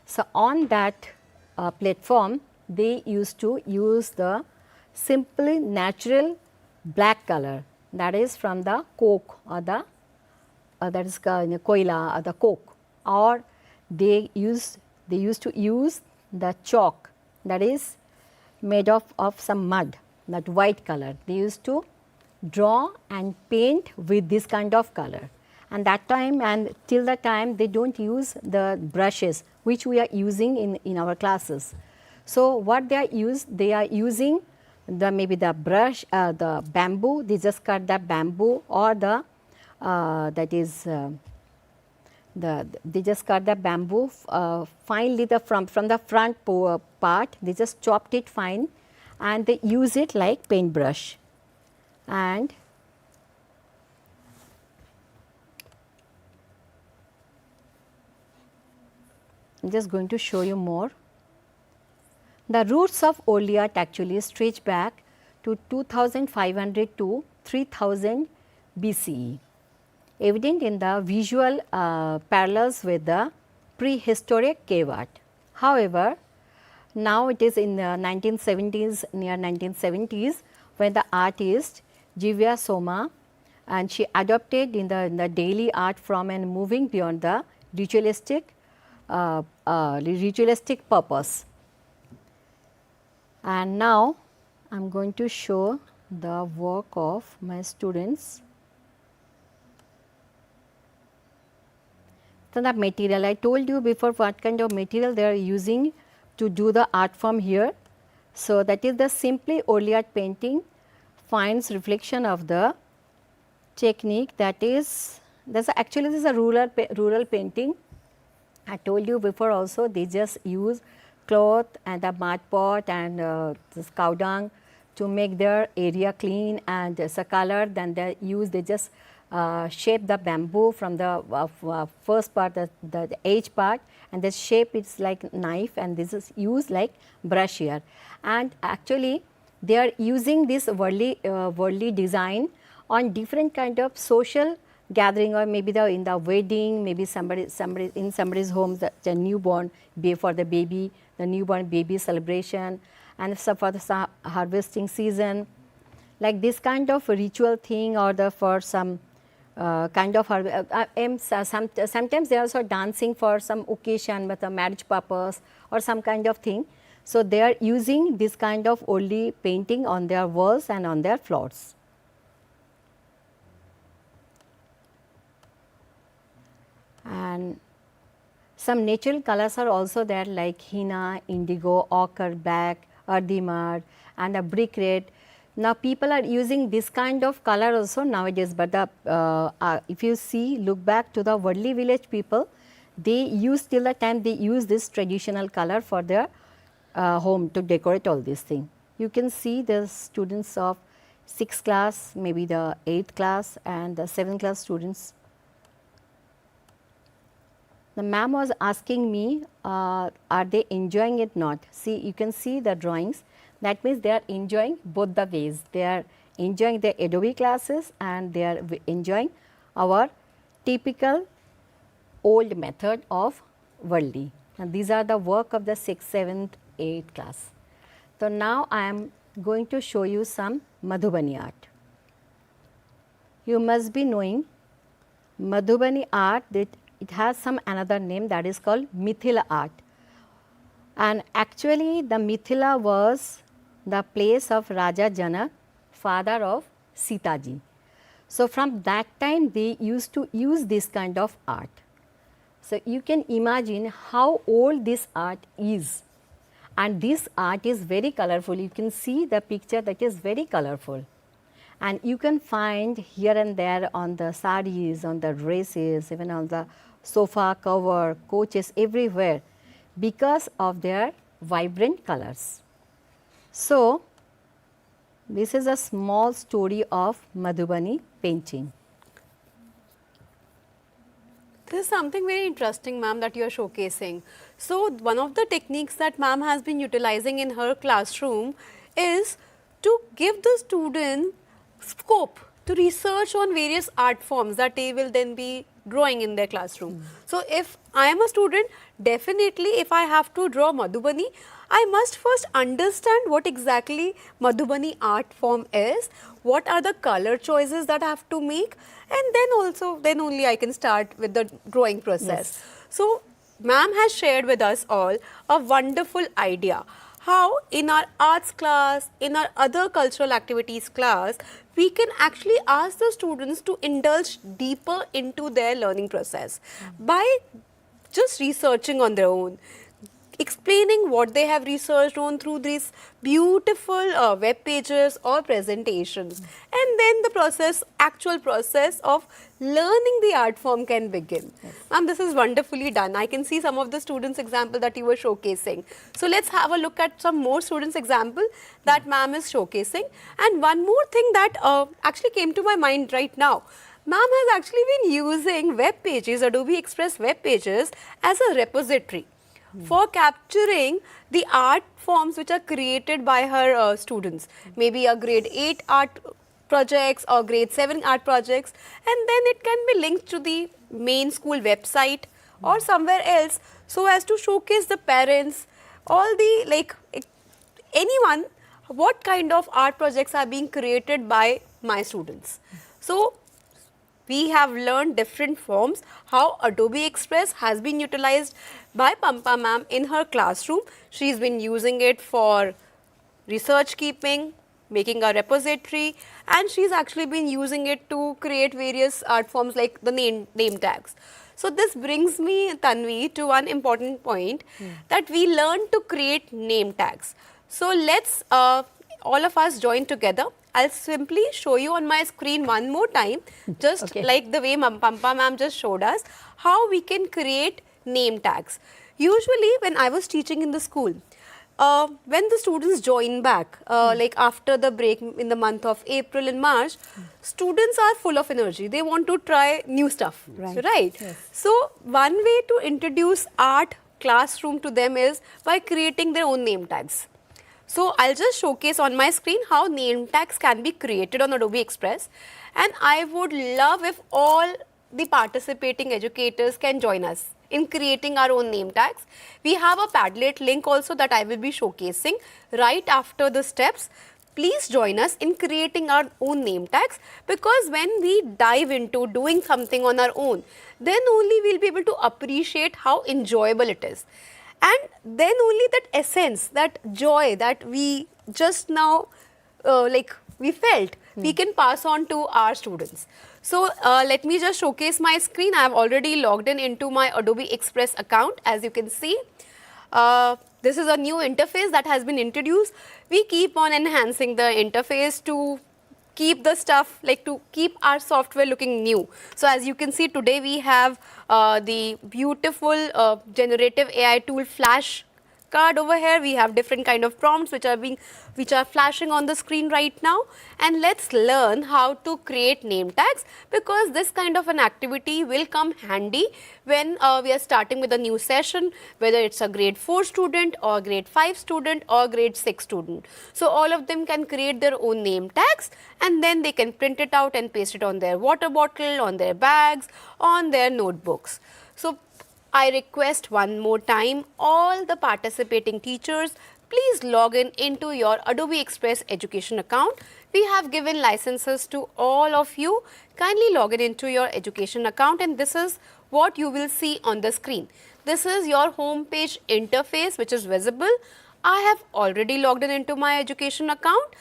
So on that platform, they used to use the simply natural black color, that is from the coke or the that is koila or the coke, or they used to use the chalk, that is made of some mud, that white color. They used to draw and paint with this kind of color. And that time and till the time they don't use the brushes which we are using in our classes. So what they are using the maybe the brush, the bamboo. They just cut the bamboo, or the they just cut the bamboo finely from the front part. They just chopped it fine, and they use it like paintbrush. And I am just going to show you more. The roots of Warli art actually stretch back to 2500 to 3000 BCE, evident in the visual parallels with the prehistoric cave art. However, now it is in the 1970s, near 1970s, when the artist Jivya Soma, and she adopted in the daily art from and moving beyond the ritualistic purpose. And now I am going to show the work of my students. So the material, I told you before what kind of material they are using to do the art form here. So that is the simply Warli art painting finds reflection of the technique, that is, actually this is a rural painting. I told you before also, they just use cloth and the mud pot and this cow dung to make their area clean, and as a color. Then they just shape the bamboo from the first part, the edge part, and the shape is like knife, and this is used like brush here. And actually they are using this Warli design on different kind of social gathering, or maybe in the wedding, maybe somebody in somebody's home, the newborn for the baby, the newborn baby celebration, and so for the harvesting season, like this kind of ritual thing, or for some kind of sometimes they are also dancing for some occasion with a marriage purpose or some kind of thing. So they are using this kind of Warli painting on their walls and on their floors. And some natural colors are also there, like henna, indigo, ochre, black, earthy mud, and a brick red. Now people are using this kind of color also nowadays, but if you see, look back to the Warli village people, they use till the time they use this traditional color for their home to decorate all these things. You can see the students of 6th class, maybe the 8th class and the 7th class students. The ma'am was asking me, are they enjoying it not? See, you can see the drawings. That means they are enjoying both the ways. They are enjoying the Adobe classes and they are enjoying our typical old method of Warli. And these are the work of the 6th, 7th, 8th class. So now I am going to show you some Madhubani art. You must be knowing Madhubani art, that it has some another name, that is called Mithila art. And actually the Mithila was the place of Raja Janak, father of Sita ji. So from that time they used to use this kind of art. So you can imagine how old this art is. And this art is very colorful. You can see the picture that is very colorful. And you can find here and there on the sarees, on the dresses, even on the sofa cover, coaches, everywhere, because of their vibrant colors. So this is a small story of Madhubani painting. This is something very interesting, ma'am, that you are showcasing. So one of the techniques that ma'am has been utilizing in her classroom is to give the student scope to research on various art forms that they will then be drawing in their classroom. So if I am a student, definitely if I have to draw Madhubani, I must first understand what exactly Madhubani art form is, what are the color choices that I have to make, and then only I can start with the drawing process. Yes. So ma'am has shared with us all a wonderful idea how in our arts class, in our other cultural activities class, we can actually ask the students to indulge deeper into their learning process by just researching on their own, explaining what they have researched on through these beautiful web pages or presentations, and then the actual process of learning the art form can begin. Ma'am, this is wonderfully done. I can see some of the students' example that you were showcasing. So let's have a look at some more students' example that ma'am is showcasing. And one more thing that actually came to my mind right now. Ma'am has actually been using web pages, Adobe Express web pages, as a repository for capturing the art forms which are created by her students, maybe a grade 8 art projects or grade 7 art projects, and then it can be linked to the main school website or somewhere else, so as to showcase the parents, all the anyone, what kind of art projects are being created by my students. So we have learned different forms, how Adobe Express has been utilized by Pampa ma'am in her classroom. She's been using it for research keeping, making a repository, and she's actually been using it to create various art forms like the name tags. So this brings me, Tanvi, to one important point that we learn to create name tags. So let's all of us join together. I'll simply show you on my screen one more time, just like the way Pampa ma'am just showed us, how we can create name tags. Usually when I was teaching in the school, when the students join back, like after the break in the month of April and March, students are full of energy. They want to try new stuff, right? Yes. So one way to introduce art classroom to them is by creating their own name tags. So I'll just showcase on my screen how name tags can be created on Adobe Express, and I would love if all the participating educators can join us in creating our own name tags. We have a Padlet link also that I will be showcasing right after the steps. Please join us in creating our own name tags, because when we dive into doing something on our own, then only we'll be able to appreciate how enjoyable it is. And then only that essence, that joy that we just now we felt, we can pass on to our students. So let me just showcase my screen. I have already logged in into my Adobe Express account, as you can see. This is a new interface that has been introduced. We keep on enhancing the interface to keep the stuff, like to keep our software looking new. So as you can see, today we have the beautiful generative AI tool Flash card over here. We have different kind of prompts which are flashing on the screen right now, and let's learn how to create name tags, because this kind of an activity will come handy when we are starting with a new session, whether it's a grade 4 student or grade 5 student or grade 6 student. So all of them can create their own name tags, and then they can print it out and paste it on their water bottle, on their bags, on their notebooks. So I request one more time, all the participating teachers, please log in into your Adobe Express education account. We have given licenses to all of you. Kindly log in into your education account, and this is what you will see on the screen. This is your home page interface which is visible. I have already logged in into my education account.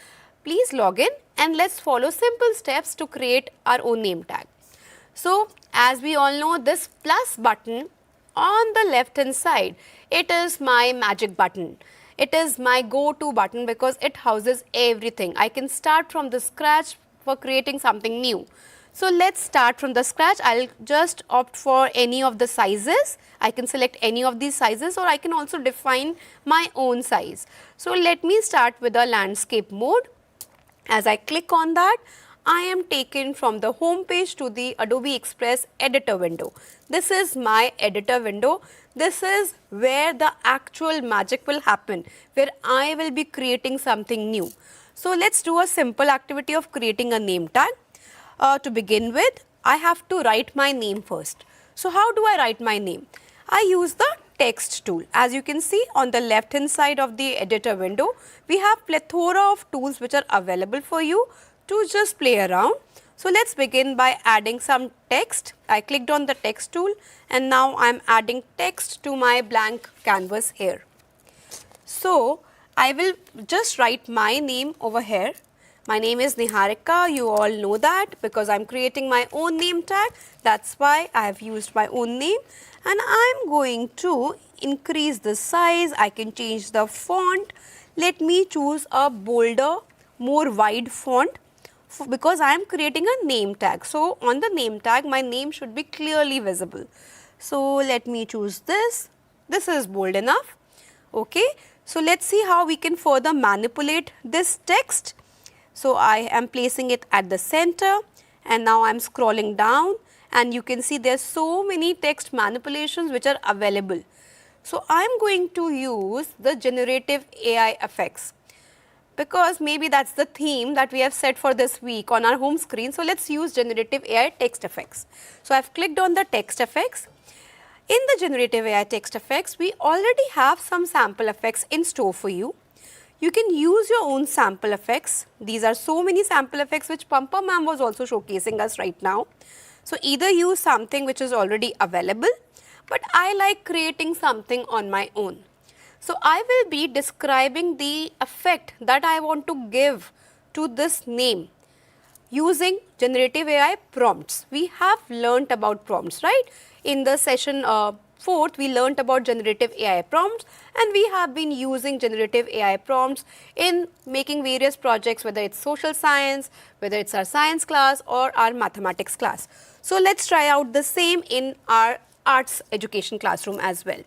Please log in and let's follow simple steps to create our own name tag. So as we all know, this plus button on the left hand side, it is my magic button. It is my go-to button because it houses everything. I can start from the scratch for creating something new. So let's start from the scratch. I'll just opt for any of the sizes. I can select any of these sizes, or I can also define my own size. So let me start with the landscape mode. As I click on that, I am taken from the home page to the Adobe Express editor window. This is my editor window. This is where the actual magic will happen, where I will be creating something new. So let's do a simple activity of creating a name tag. To begin with, I have to write my name first. So how do I write my name? I use the text tool. As you can see on the left hand side of the editor window, we have plethora of tools which are available for you to just play around. So let's begin by adding some text. I clicked on the text tool, and now I am adding text to my blank canvas here. So I will just write my name over here. My name is Niharika. You all know that because I am creating my own name tag. That's why I have used my own name, and I am going to increase the size. I can change the font. Let me choose a bolder, more wide font, because I am creating a name tag. So on the name tag, my name should be clearly visible. So let me choose this. This is bold enough. Okay. So let's see how we can further manipulate this text. So I am placing it at the center, and now I am scrolling down, and you can see there are so many text manipulations which are available. So I am going to use the generative AI effects, because maybe that's the theme that we have set for this week on our home screen. So let's use generative AI text effects. So I've clicked on the text effects. In the generative AI text effects, we already have some sample effects in store for you. You can use your own sample effects. These are so many sample effects which Pampa ma'am was also showcasing us right now. So either use something which is already available, but I like creating something on my own. So I will be describing the effect that I want to give to this name using generative AI prompts. We have learnt about prompts, right? In the session 4th, we learnt about generative AI prompts, and we have been using generative AI prompts in making various projects, whether it's social science, whether it's our science class or our mathematics class. So let's try out the same in our arts education classroom as well.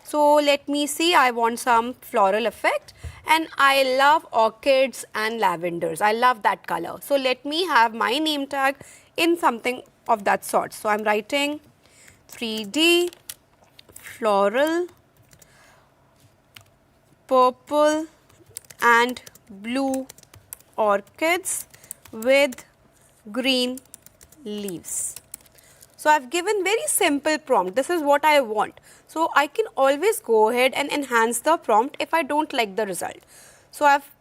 So let me see, I want some floral effect, and I love orchids and lavenders. I love that color. So let me have my name tag in something of that sort. So I'm writing 3D floral, purple and blue orchids with green leaves. So I've given very simple prompt. This is what I want. So I can always go ahead and enhance the prompt if I don't like the result. So I've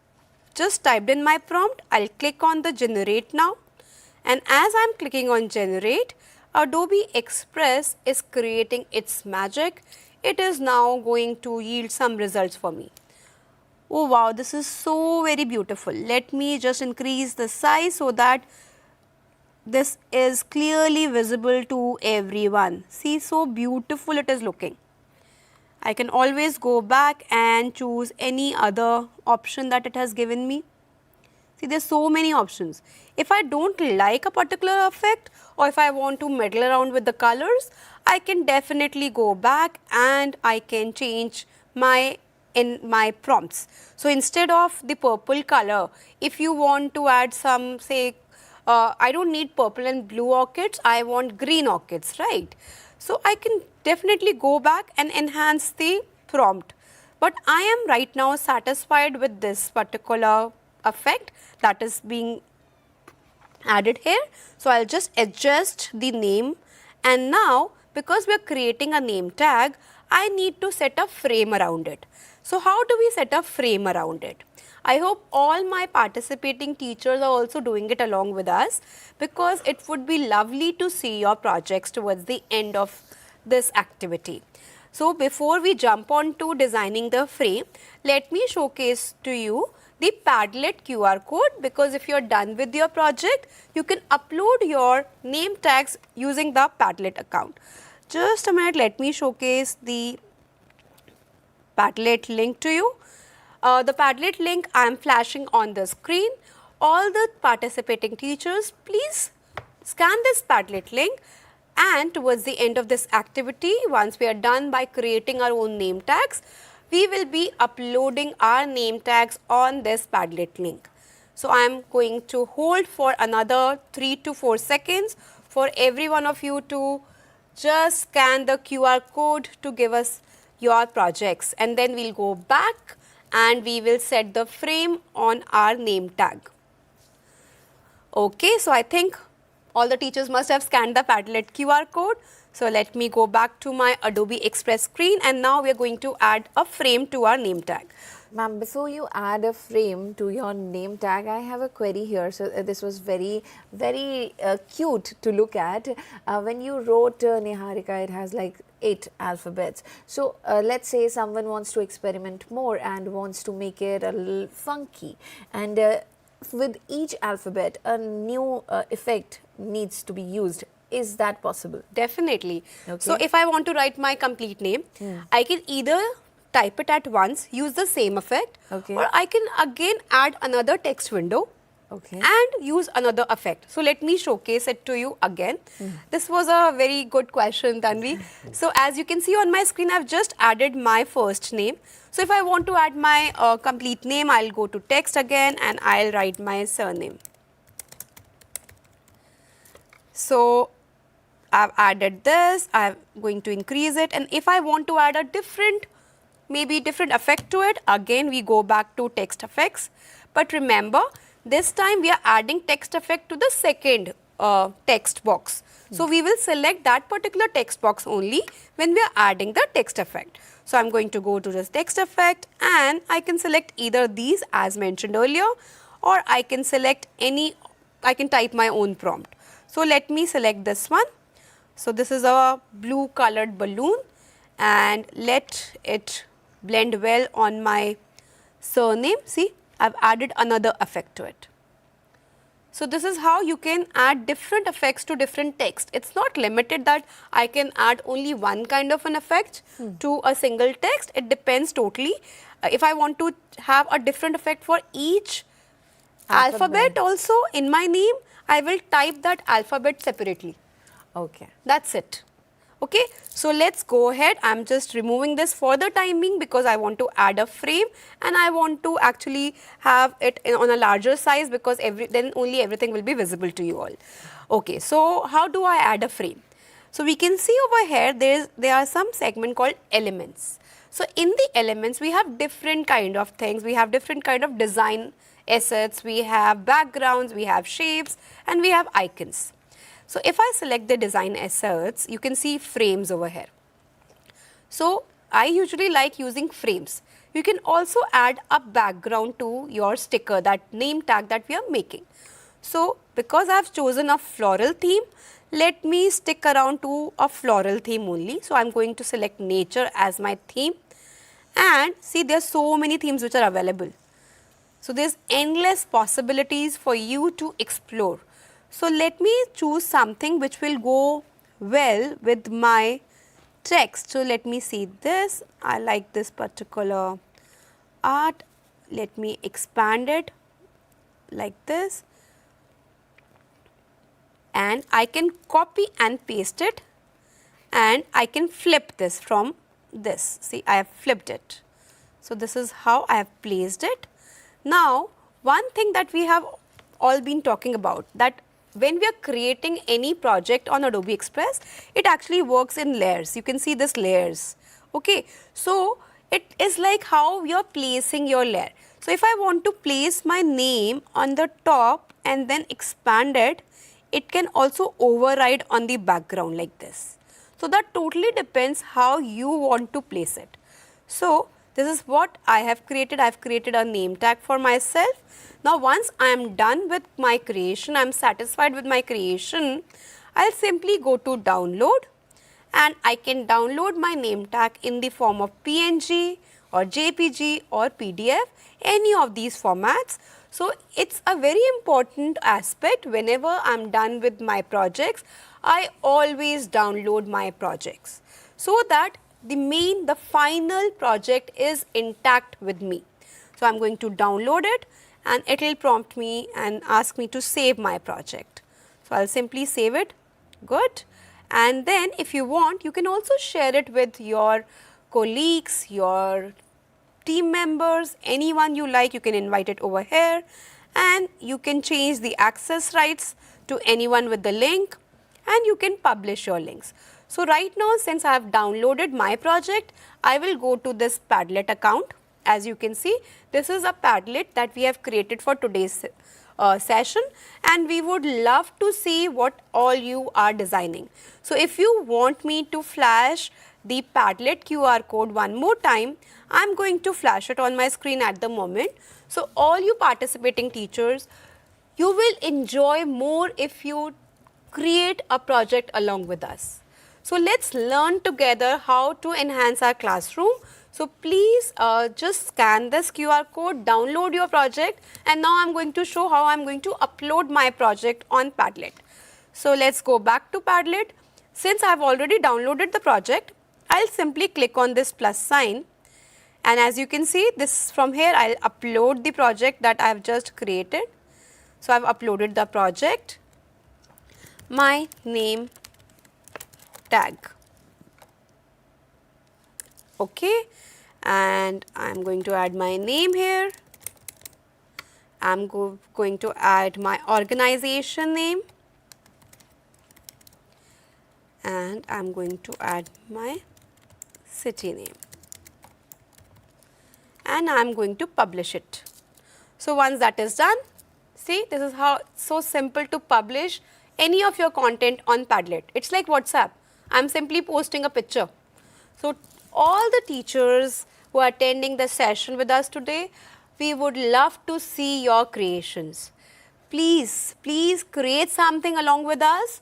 just typed in my prompt. I'll click on the generate now, and as I'm clicking on generate, Adobe Express is creating its magic. It is now going to yield some results for me. Oh wow, this is so very beautiful. Let me just increase the size so that this is clearly visible to everyone. See, so beautiful it is looking. I can always go back and choose any other option that it has given me. See, there's so many options. If I don't like a particular effect or if I want to meddle around with the colors, I can definitely go back and I can change my prompts. So, instead of the purple color, if you want to add some, say, I don't need purple and blue orchids, I want green orchids, right? So, I can definitely go back and enhance the prompt. But I am right now satisfied with this particular effect that is being added here. So, I will just adjust the name, and now because we are creating a name tag, I need to set a frame around it. So, how do we set a frame around it? I hope all my participating teachers are also doing it along with us, because it would be lovely to see your projects towards the end of this activity. So, before we jump on to designing the frame, let me showcase to you the Padlet QR code, because if you are done with your project, you can upload your name tags using the Padlet account. Just a minute, let me showcase the Padlet link to you. The Padlet link I am flashing on the screen. All the participating teachers, please scan this Padlet link, and towards the end of this activity, once we are done by creating our own name tags, we will be uploading our name tags on this Padlet link. So, I am going to hold for another 3 to 4 seconds for every one of you to just scan the QR code to give us your projects, and then we will go back and we will set the frame on our name tag. Okay, so I think all the teachers must have scanned the Padlet QR code. So, let me go back to my Adobe Express screen, and now we are going to add a frame to our name tag. Ma'am, before you add a frame to your name tag, I have a query here. So, this was very cute to look at. When you wrote Niharika, it has like 8 alphabets. So, let's say someone wants to experiment more and wants to make it a little funky, and with each alphabet, a new effect needs to be used. Is that possible? Definitely. Okay. So, if I want to write my complete name, I can either type it at once, use the same effect, Okay. or I can again add another text window, Okay. and use another effect. So, let me showcase it to you again. This was a very good question, Tanvi. So, as you can see on my screen, I have just added my first name. So, if I want to add my complete name, I will go to text again and I will write my surname. So, I have added this, I am going to increase it, and if I want to add a different, maybe different effect to it, again we go back to text effects. But remember, this time we are adding text effect to the second text box. So, we will select that particular text box only when we are adding the text effect. So, I am going to go to this text effect, and I can select either these as mentioned earlier, or I can select any, I can type my own prompt. So, let me select this one. So, this is a blue colored balloon, and let it blend well on my surname. See, I have added another effect to it. So, this is how you can add different effects to different text. It is not limited that I can add only one kind of an effect to a single text. It depends totally. If I want to have a different effect for each alphabet also in my name, I will type that alphabet separately. Okay. That's it. Okay. So, let us go ahead. I am just removing this for the time being, because I want to add a frame and I want to actually have it on a larger size, because then only everything will be visible to you all. Okay. So, how do I add a frame? So, we can see over here there are some segment called elements. So, in the elements we have different kind of things. We have different kind of design assets, we have backgrounds, we have shapes, and we have icons. So, if I select the design assets, you can see frames over here. So, I usually like using frames. You can also add a background to your sticker, that name tag that we are making. So, because I have chosen a floral theme, let me stick around to a floral theme only. So, I am going to select nature as my theme, and see there are so many themes which are available. So, there is endless possibilities for you to explore. So, let me choose something which will go well with my text. So, let me see this. I like this particular art. Let me expand it. like this, and I can copy and paste it, and I can flip this from this. See, I have flipped it. So, this is how I have placed it. Now, one thing that we have all been talking about, that when we are creating any project on Adobe Express, it actually works in layers. You can see this layers. Okay. So, it is like how you are placing your layer. So, if I want to place my name on the top and then expand it, it can also override on the background like this. So, that totally depends how you want to place it. So, this is what I have created. I have created a name tag for myself. Now, once I am done with my creation, I am satisfied with my creation, I will simply go to download, and I can download my name tag in the form of PNG or JPG or PDF, any of these formats. So, it is a very important aspect. Whenever I am done with my projects, I always download my projects, so that the final project is intact with me. So, I am going to download it, and it will prompt me and ask me to save my project. So, I will simply save it. Good. And then if you want, you can also share it with your colleagues, your team members, anyone you like. You can invite it over here, and you can change the access rights to anyone with the link, and you can publish your links. So, right now, since I have downloaded my project, I will go to this Padlet account. As you can see, this is a Padlet that we have created for today's session, and we would love to see what all you are designing. So, if you want me to flash the Padlet QR code one more time, I am going to flash it on my screen at the moment. So, all you participating teachers, you will enjoy more if you create a project along with us. So, let us learn together how to enhance our classroom. So, please just scan this QR code, download your project, and now I am going to show how I am going to upload my project on Padlet. So, let us go back to Padlet. Since I have already downloaded the project, I will simply click on this plus sign, and as you can see, this from here I will upload the project that I have just created. So, I have uploaded the project, my name tag. Okay, and I am going to add my name here. I am going to add my organization name, and I am going to add my city name, and I am going to publish it. So, once that is done, see, this is how it's so simple to publish any of your content on Padlet. It's like WhatsApp. I am simply posting a picture. So, all the teachers who are attending the session with us today, we would love to see your creations. Please, please create something along with us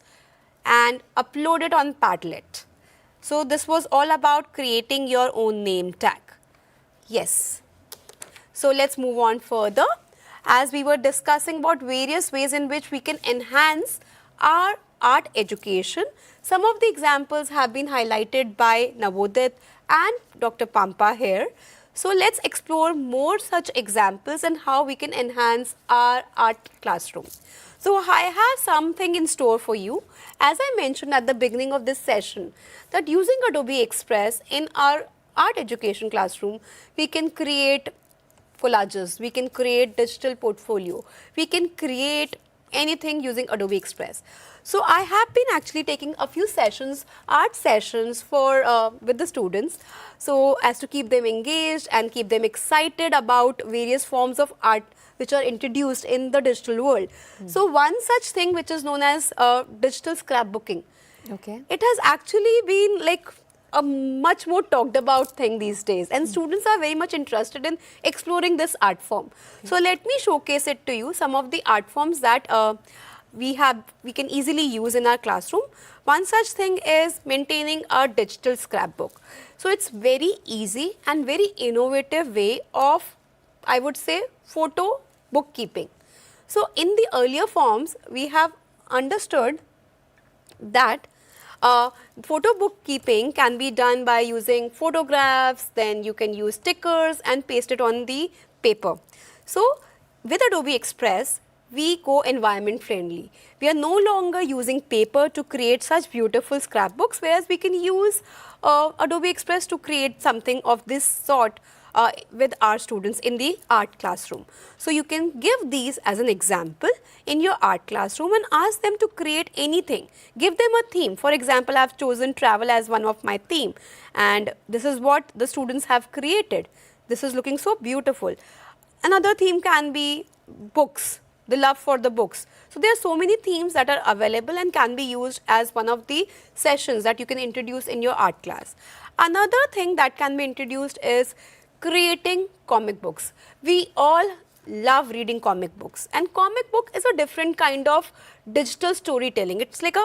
and upload it on Padlet. So, this was all about creating your own name tag. Yes. So, let us move on further. As we were discussing about various ways in which we can enhance our art education, some of the examples have been highlighted by Navodit and Dr. Pampa here. So, let us explore more such examples and how we can enhance our art classroom. So, I have something in store for you. As I mentioned at the beginning of this session, that using Adobe Express in our art education classroom, we can create collages, we can create digital portfolio, we can create anything using Adobe Express. So, I have been actually taking a few sessions, art sessions for with the students, so as to keep them engaged and keep them excited about various forms of art which are introduced in the digital world. So, one such thing which is known as digital scrapbooking. Okay. It has actually been like a much more talked about thing these days, and students are very much interested in exploring this art form. So, let me showcase it to you, some of the art forms that we can easily use in our classroom. One such thing is maintaining a digital scrapbook. So, it's very easy and very innovative way of, I would say, photo bookkeeping. So, in the earlier forms, we have understood that photo bookkeeping can be done by using photographs, then you can use stickers and paste it on the paper. So, with Adobe Express, we go environment friendly. We are no longer using paper to create such beautiful scrapbooks, whereas we can use Adobe Express to create something of this sort with our students in the art classroom. So you can give these as an example in your art classroom and ask them to create anything. Give them a theme. For example, I have chosen travel as one of my theme, and this is what the students have created. This is looking so beautiful. Another theme can be books, the love for the books. So there are so many themes that are available and can be used as one of the sessions that you can introduce in your art class. Another thing that can be introduced is creating comic books. We all love reading comic books, and comic book is a different kind of digital storytelling. It's like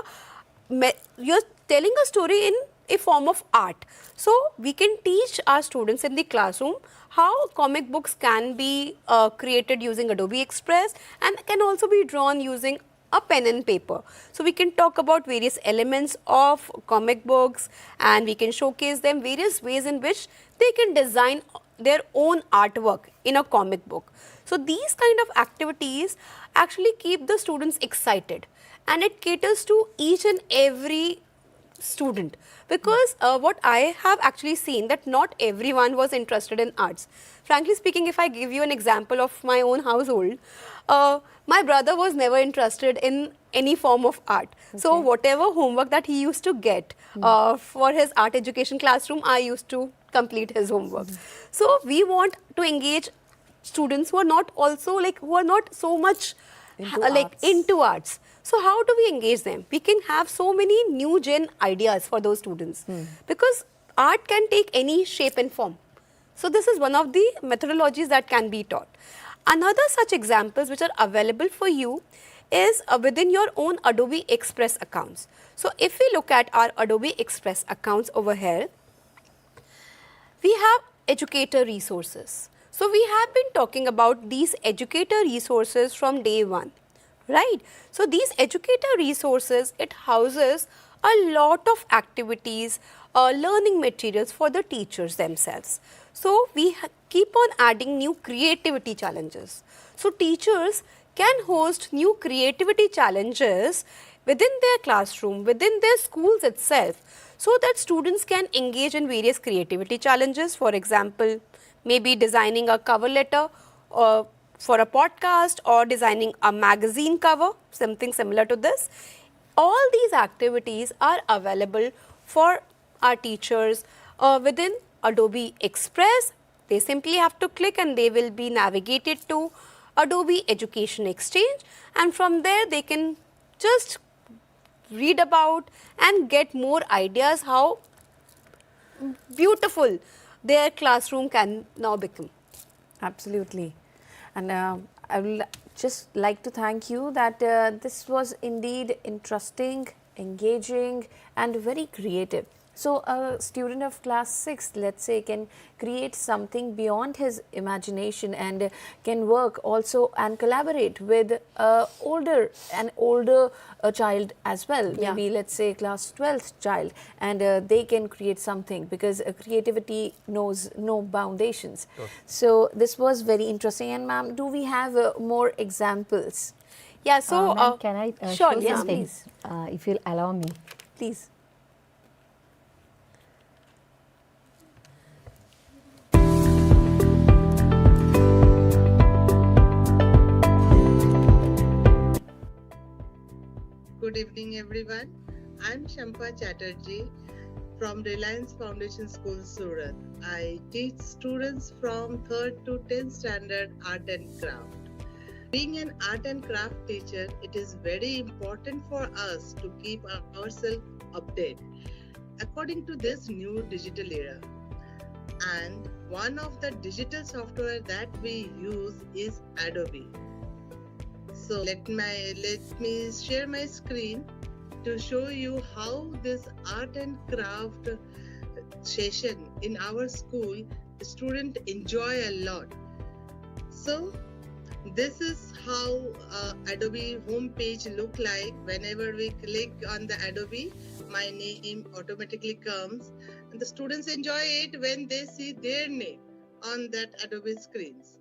you're telling a story in a form of art. So we can teach our students in the classroom how comic books can be created using Adobe Express and can also be drawn using a pen and paper. So we can talk about various elements of comic books, and we can showcase them various ways in which they can design their own artwork in a comic book. So these kind of activities actually keep the students excited, and it caters to each and every student, because what I have actually seen that not everyone was interested in arts. Frankly speaking, if I give you an example of my own household, my brother was never interested in any form of art. Okay. So whatever homework that he used to get for his art education classroom, I used to complete his homework. So we want to engage students who are not also who are not so much into arts. So how do we engage them? We can have so many new gen ideas for those students, because art can take any shape and form. So this is one of the methodologies that can be taught. Another such examples which are available for you is within your own Adobe Express accounts. So if we look at our Adobe Express accounts over here, we have educator resources. So we have been talking about these educator resources from day one, right? So these educator resources, it houses a lot of activities, learning materials for the teachers themselves. So we keep on adding new creativity challenges. So teachers can host new creativity challenges within their classroom, within their schools itself, so that students can engage in various creativity challenges. For example, maybe designing a cover letter for a podcast, or designing a magazine cover, something similar to this. All these activities are available for our teachers within Adobe Express. They simply have to click and they will be navigated to Adobe Education Exchange, and from there they can just read about and get more ideas how beautiful their classroom can now become. Absolutely. And I will just like to thank you that this was indeed interesting, engaging and very creative. So a student of class 6, let's say, can create something beyond his imagination and can work also and collaborate with an older child as well, maybe let's say class 12th child, and they can create something, because creativity knows no foundations. Sure. So this was very interesting. And ma'am, do we have more examples? Yeah, so can I sure, show yes, something, please. If you'll allow me? Please. Good evening, everyone. I'm Shampa Chatterjee from Reliance Foundation School, Surat. I teach students from 3rd to 10th standard art and craft. Being an art and craft teacher, it is very important for us to keep ourselves updated according to this new digital era. And one of the digital software that we use is Adobe. So let me share my screen to show you how this art and craft session in our school students enjoy a lot. So this is how Adobe homepage look like. Whenever we click on the Adobe, my name automatically comes, and the students enjoy it when they see their name on that Adobe screens.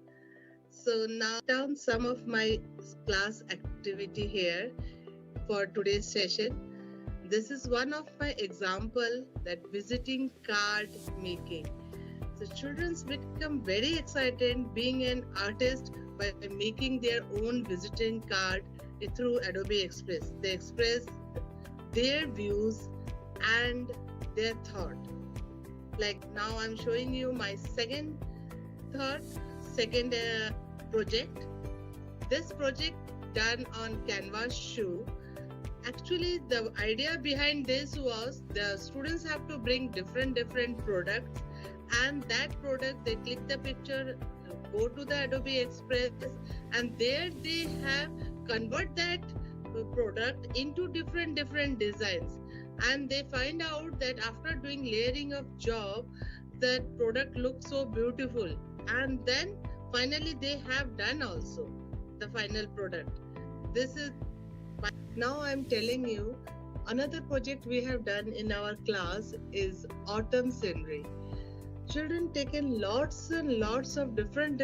So now down some of my class activity here for today's session. This is one of my example that visiting card making. So children become very excited being an artist by making their own visiting card through Adobe Express. They express their views and their thought. Like now I'm showing you my second project. This project done on canvas shoe. Actually, the idea behind this was the students have to bring different products, and that product they click the picture, go to the Adobe Express, and there they have convert that product into different designs, and they find out that after doing layering of job, that product looks so beautiful, and then finally they have done also the final product. This is now I'm telling you another project we have done in our class is autumn scenery. Children taken lots and lots of different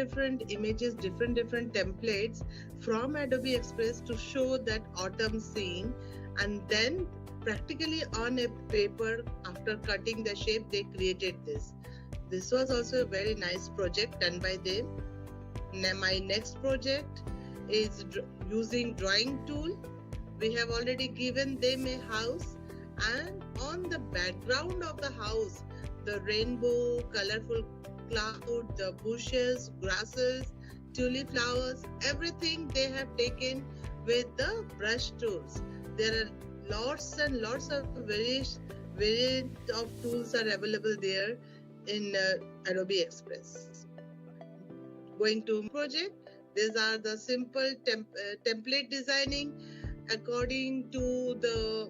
images, different templates from Adobe Express to show that autumn scene, and then practically on a paper after cutting the shape they created this. This was also a very nice project done by them. Now my next project is using drawing tool. We have already given them a house, and on the background of the house, the rainbow, colorful cloud, the bushes, grasses, tulip flowers, everything they have taken with the brush tools. There are lots and lots of variant of tools are available there in Adobe Express. Going to project, these are the simple template designing according to the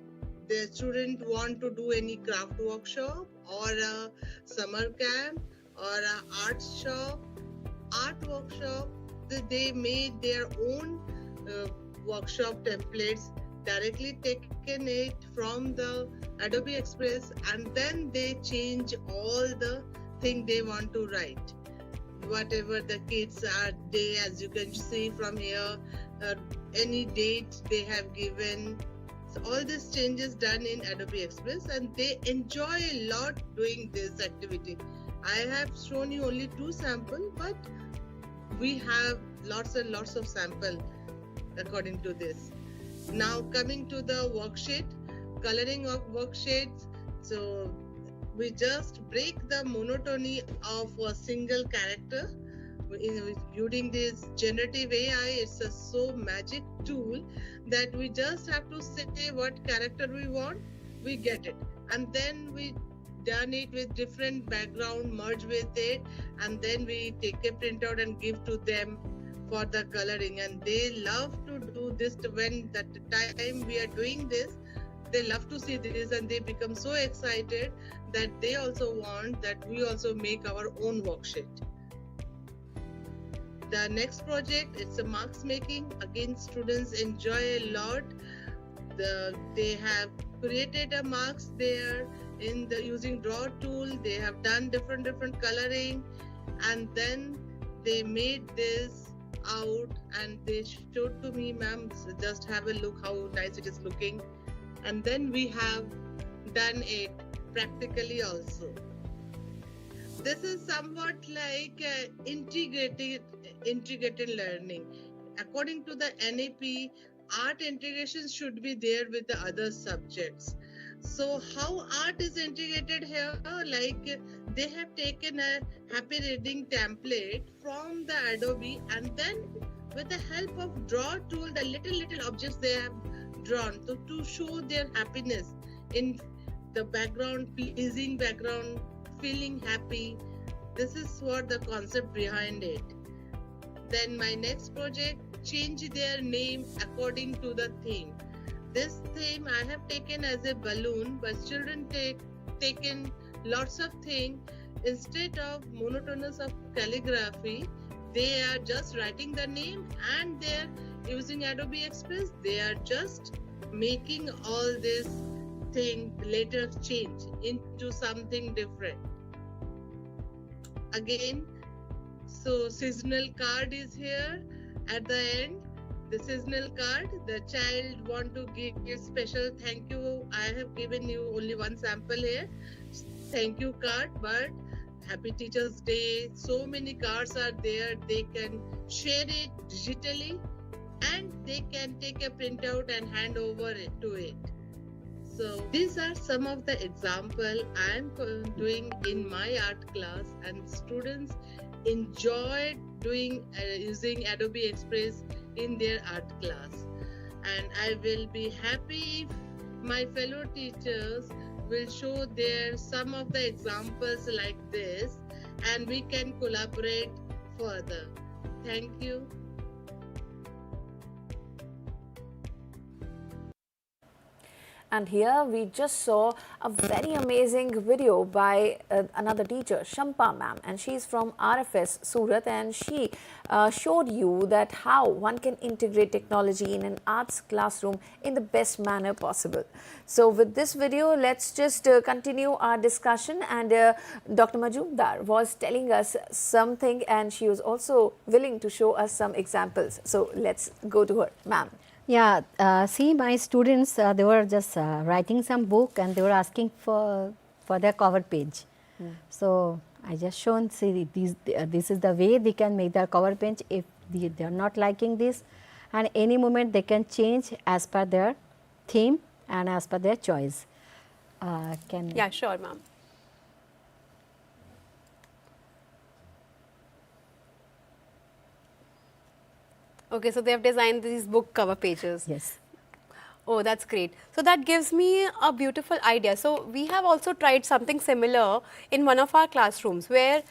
student want to do any craft workshop or a summer camp or an art workshop. They made their own workshop templates, directly taken it from the Adobe Express, and then they change all the thing they want to write. Whatever the kids are, they, as you can see from here, any date they have given. So all these changes done in Adobe Express, and they enjoy a lot doing this activity. I have shown you only 2 samples, but we have lots and lots of samples according to this. Now coming to the worksheet, coloring of worksheets. So we just break the monotony of a single character. Using this generative AI, it's a so magic tool that we just have to say what character we want, we get it, and then we done it with different background, merge with it, and then we take a printout and give to them for the coloring. And they love to do this. When the time we are doing this, they love to see this, and they become so excited that they also want that we also make our own worksheet. The next project, it's a marks making. Again, students enjoy a lot. They have created a marks there in the using draw tool. They have done different coloring, and then they made this out and they showed to me, ma'am, just have a look how nice it is looking. And then we have done it practically also. This is somewhat like integrated learning. According to the NAP, art integration should be there with the other subjects. So how art is integrated here? Like they have taken a happy reading template from the Adobe, and then with the help of draw tool, the little objects they have drawn to show their happiness in the background, pleasing background, feeling happy. This is what the concept behind it. Then my next project, change their name according to the theme. This theme I have taken as a balloon, but children taken lots of things. Instead of monotonous of calligraphy, they are just writing the name, and they're using Adobe Express. They are just making all this thing later change into something different. Again, So seasonal card is here at the end. The seasonal card, the child want to give a special thank you. I have given you only one sample here. Thank you card, but Happy Teachers Day, so many cards are there. They can share it digitally and they can take a printout and hand over it to it. So these are some of the example I am doing in my art class, and students enjoyed doing using Adobe Express in their art class. And I will be happy if my fellow teachers will show their some of the examples like this, and we can collaborate further. Thank you. And here we just saw a very amazing video by another teacher, Shampa ma'am, and she's from RFS Surat, and she showed you that how one can integrate technology in an arts classroom in the best manner possible. So with this video, let's just continue our discussion, and Dr. Majumdar was telling us something, and she was also willing to show us some examples. So let's go to her, ma'am. Yeah, see, my students, they were just writing some book and they were asking for their cover page. So I just shown, see, this is the way they can make their cover page if they are not liking this, and any moment they can change as per their theme and as per their choice. Yeah, sure, ma'am. Okay, so they have designed these book cover pages. Yes. Oh, that's great. So that gives me a beautiful idea. So we have also tried something similar in one of our classrooms where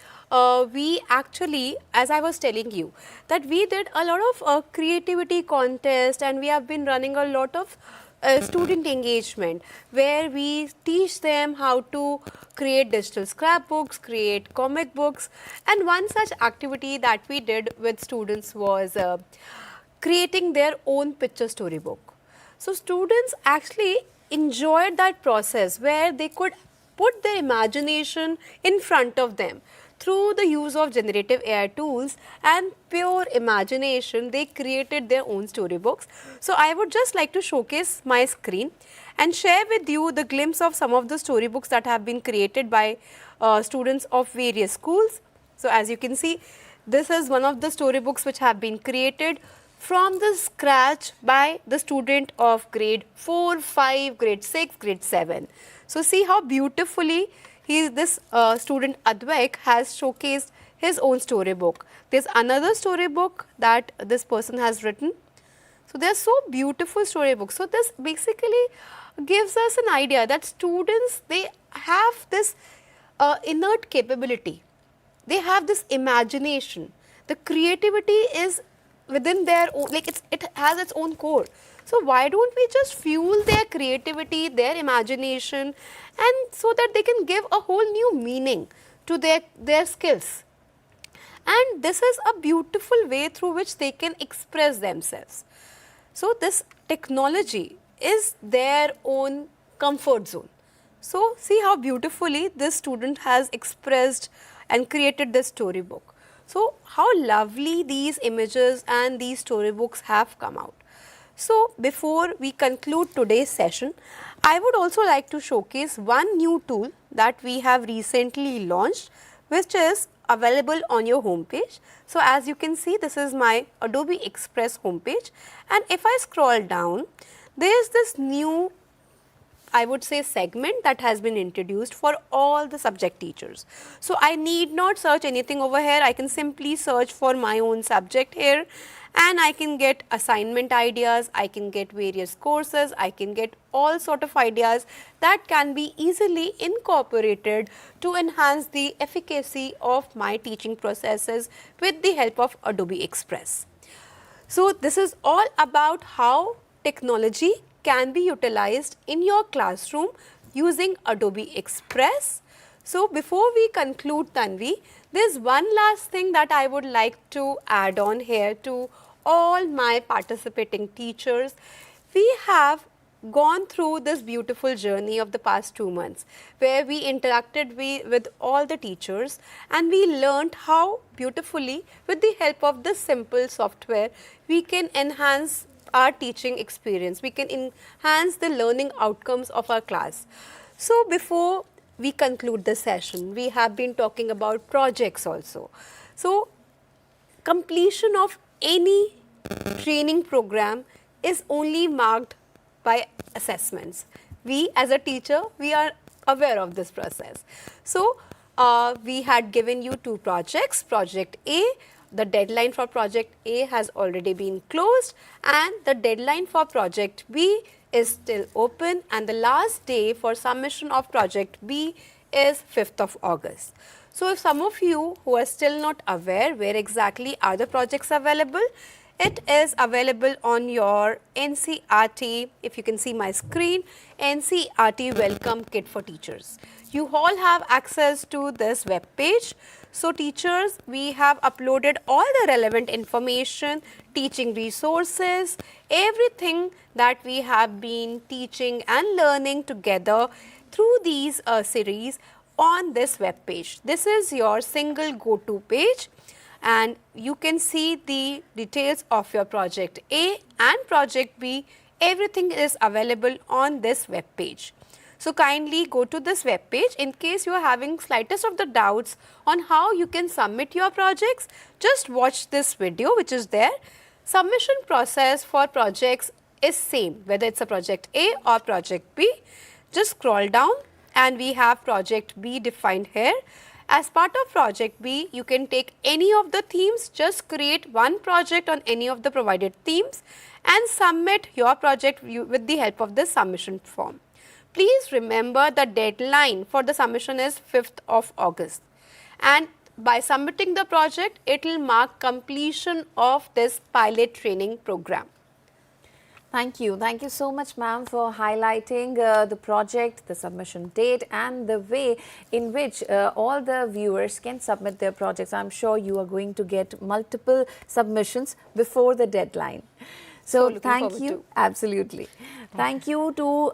we actually, as I was telling you, that we did a lot of creativity contest, and we have been running a lot of student engagement where we teach them how to create digital scrapbooks, create comic books, and one such activity that we did with students was creating their own picture storybook. So students actually enjoyed that process where they could put their imagination in front of them. Through the use of generative AI tools and pure imagination, they created their own storybooks. So I would just like to showcase my screen and share with you the glimpse of some of the storybooks that have been created by students of various schools. So as you can see, this is one of the storybooks which have been created from the scratch by the student of grade 4, 5, grade 6, grade 7. So see how beautifully this student Advaik has showcased his own storybook. There's another storybook that this person has written. So they're so beautiful storybooks. So this basically gives us an idea that students, they have this innate capability. They have this imagination. The creativity is within their own, like it has its own core. So why don't we just fuel their creativity, their imagination, and so that they can give a whole new meaning to their skills. And this is a beautiful way through which they can express themselves. So this technology is their own comfort zone. So see how beautifully this student has expressed and created this storybook. So how lovely these images and these storybooks have come out. So before we conclude today's session, I would also like to showcase one new tool that we have recently launched, which is available on your homepage. So as you can see, this is my Adobe Express homepage, and if I scroll down, there is this new, I would say, segment that has been introduced for all the subject teachers. So I need not search anything over here. I can simply search for my own subject here, and I can get assignment ideas, I can get various courses, I can get all sort of ideas that can be easily incorporated to enhance the efficacy of my teaching processes with the help of Adobe Express. So this is all about how technology can be utilized in your classroom using Adobe Express. So before we conclude, Tanvi, there's one last thing that I would like to add on here to all my participating teachers. We have gone through this beautiful journey of the past 2 months, where we interacted with all the teachers and we learned how beautifully, with the help of this simple software, we can enhance our teaching experience, we can enhance the learning outcomes of our class. So before we conclude the session, we have been talking about projects also. So completion of any training program is only marked by assessments. We as a teacher, we are aware of this process. So we had given you 2 projects, project A. The deadline for project A has already been closed and the deadline for project B is still open, and the last day for submission of project B is 5th of August. So if some of you who are still not aware where exactly are the projects available, it is available on your NCERT, if you can see my screen, NCERT Welcome Kit for Teachers. You all have access to this web page. So teachers, we have uploaded all the relevant information, teaching resources, everything that we have been teaching and learning together through these series on this web page. This is your single go-to page, and you can see the details of your project A and project B. Everything is available on this web page. So kindly go to this web page. In case you are having slightest of the doubts on how you can submit your projects, just watch this video which is there. Submission process for projects is same, whether it's a project A or project B. Just scroll down and we have project B defined here. As part of project B, you can take any of the themes, just create one project on any of the provided themes and submit your project with the help of this submission form. Please remember the deadline for the submission is 5th of August, and by submitting the project, it will mark completion of this pilot training program. Thank you. Thank you so much, ma'am, for highlighting the project, the submission date and the way in which all the viewers can submit their projects. I'm sure you are going to get multiple submissions before the deadline. So thank you. Absolutely. Thank you to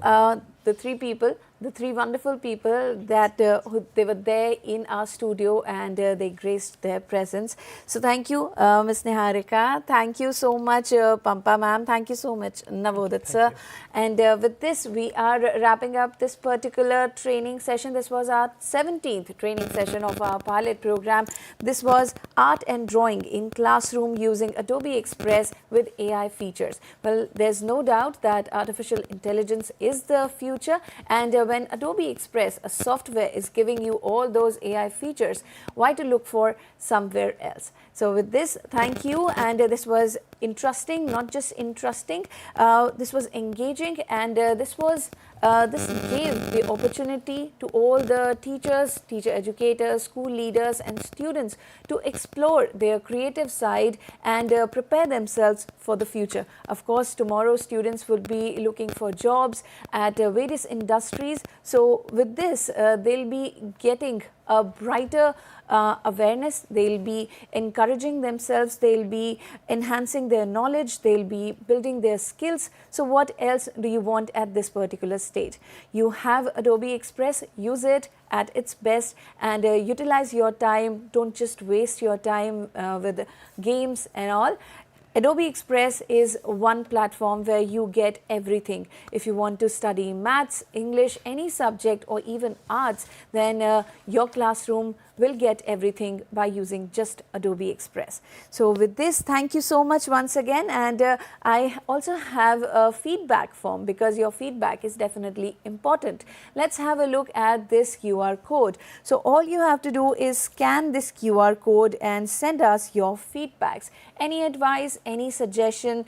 the 3 people, the 3 wonderful people that they were there in our studio and they graced their presence. So thank you, Ms. Niharika. Thank you so much, Pampa ma'am. Thank you so much, Navodit sir. And with this, we are wrapping up this particular training session. This was our 17th training session of our pilot program. This was art and drawing in classroom using Adobe Express with AI features. Well, there's no doubt that artificial intelligence is the future, and when Adobe Express, a software, is giving you all those AI features, why to look for somewhere else? So with this, thank you, and this was interesting, not just interesting, this was engaging, and this gave the opportunity to all the teachers, teacher educators, school leaders and students to explore their creative side and prepare themselves for the future. Of course, tomorrow students will be looking for jobs at various industries. So with this, they'll be getting a brighter awareness, they'll be encouraging themselves, they'll be enhancing their knowledge, they'll be building their skills. So what else do you want at this particular stage? You have Adobe Express, use it at its best and utilize your time. Don't just waste your time with games and all. Adobe Express is one platform where you get everything. If you want to study maths, English, any subject or even arts, then your classroom will get everything by using just Adobe Express. So with this, thank you so much once again, and I also have a feedback form because your feedback is definitely important. Let's have a look at this QR code. So all you have to do is scan this QR code and send us your feedbacks. Any advice, any suggestion,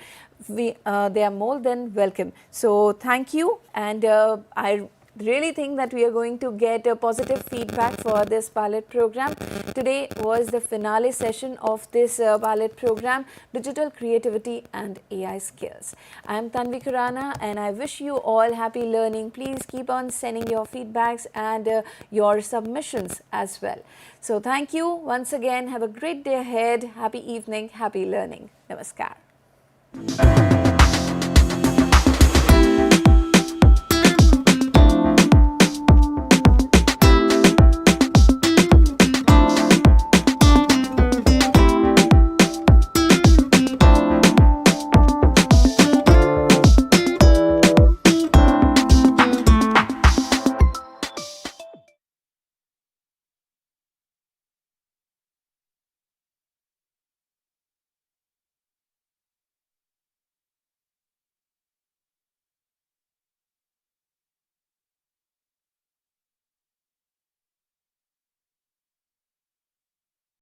they are more than welcome. So thank you, and I really think that we are going to get a positive feedback for this pilot program. Today was the finale session of this pilot program, Digital Creativity and AI Skills. I am Tanvi Khurana and I wish you all happy learning. Please keep on sending your feedbacks and your submissions as well. So thank you once again. Have a great day ahead. Happy evening. Happy learning. Namaskar.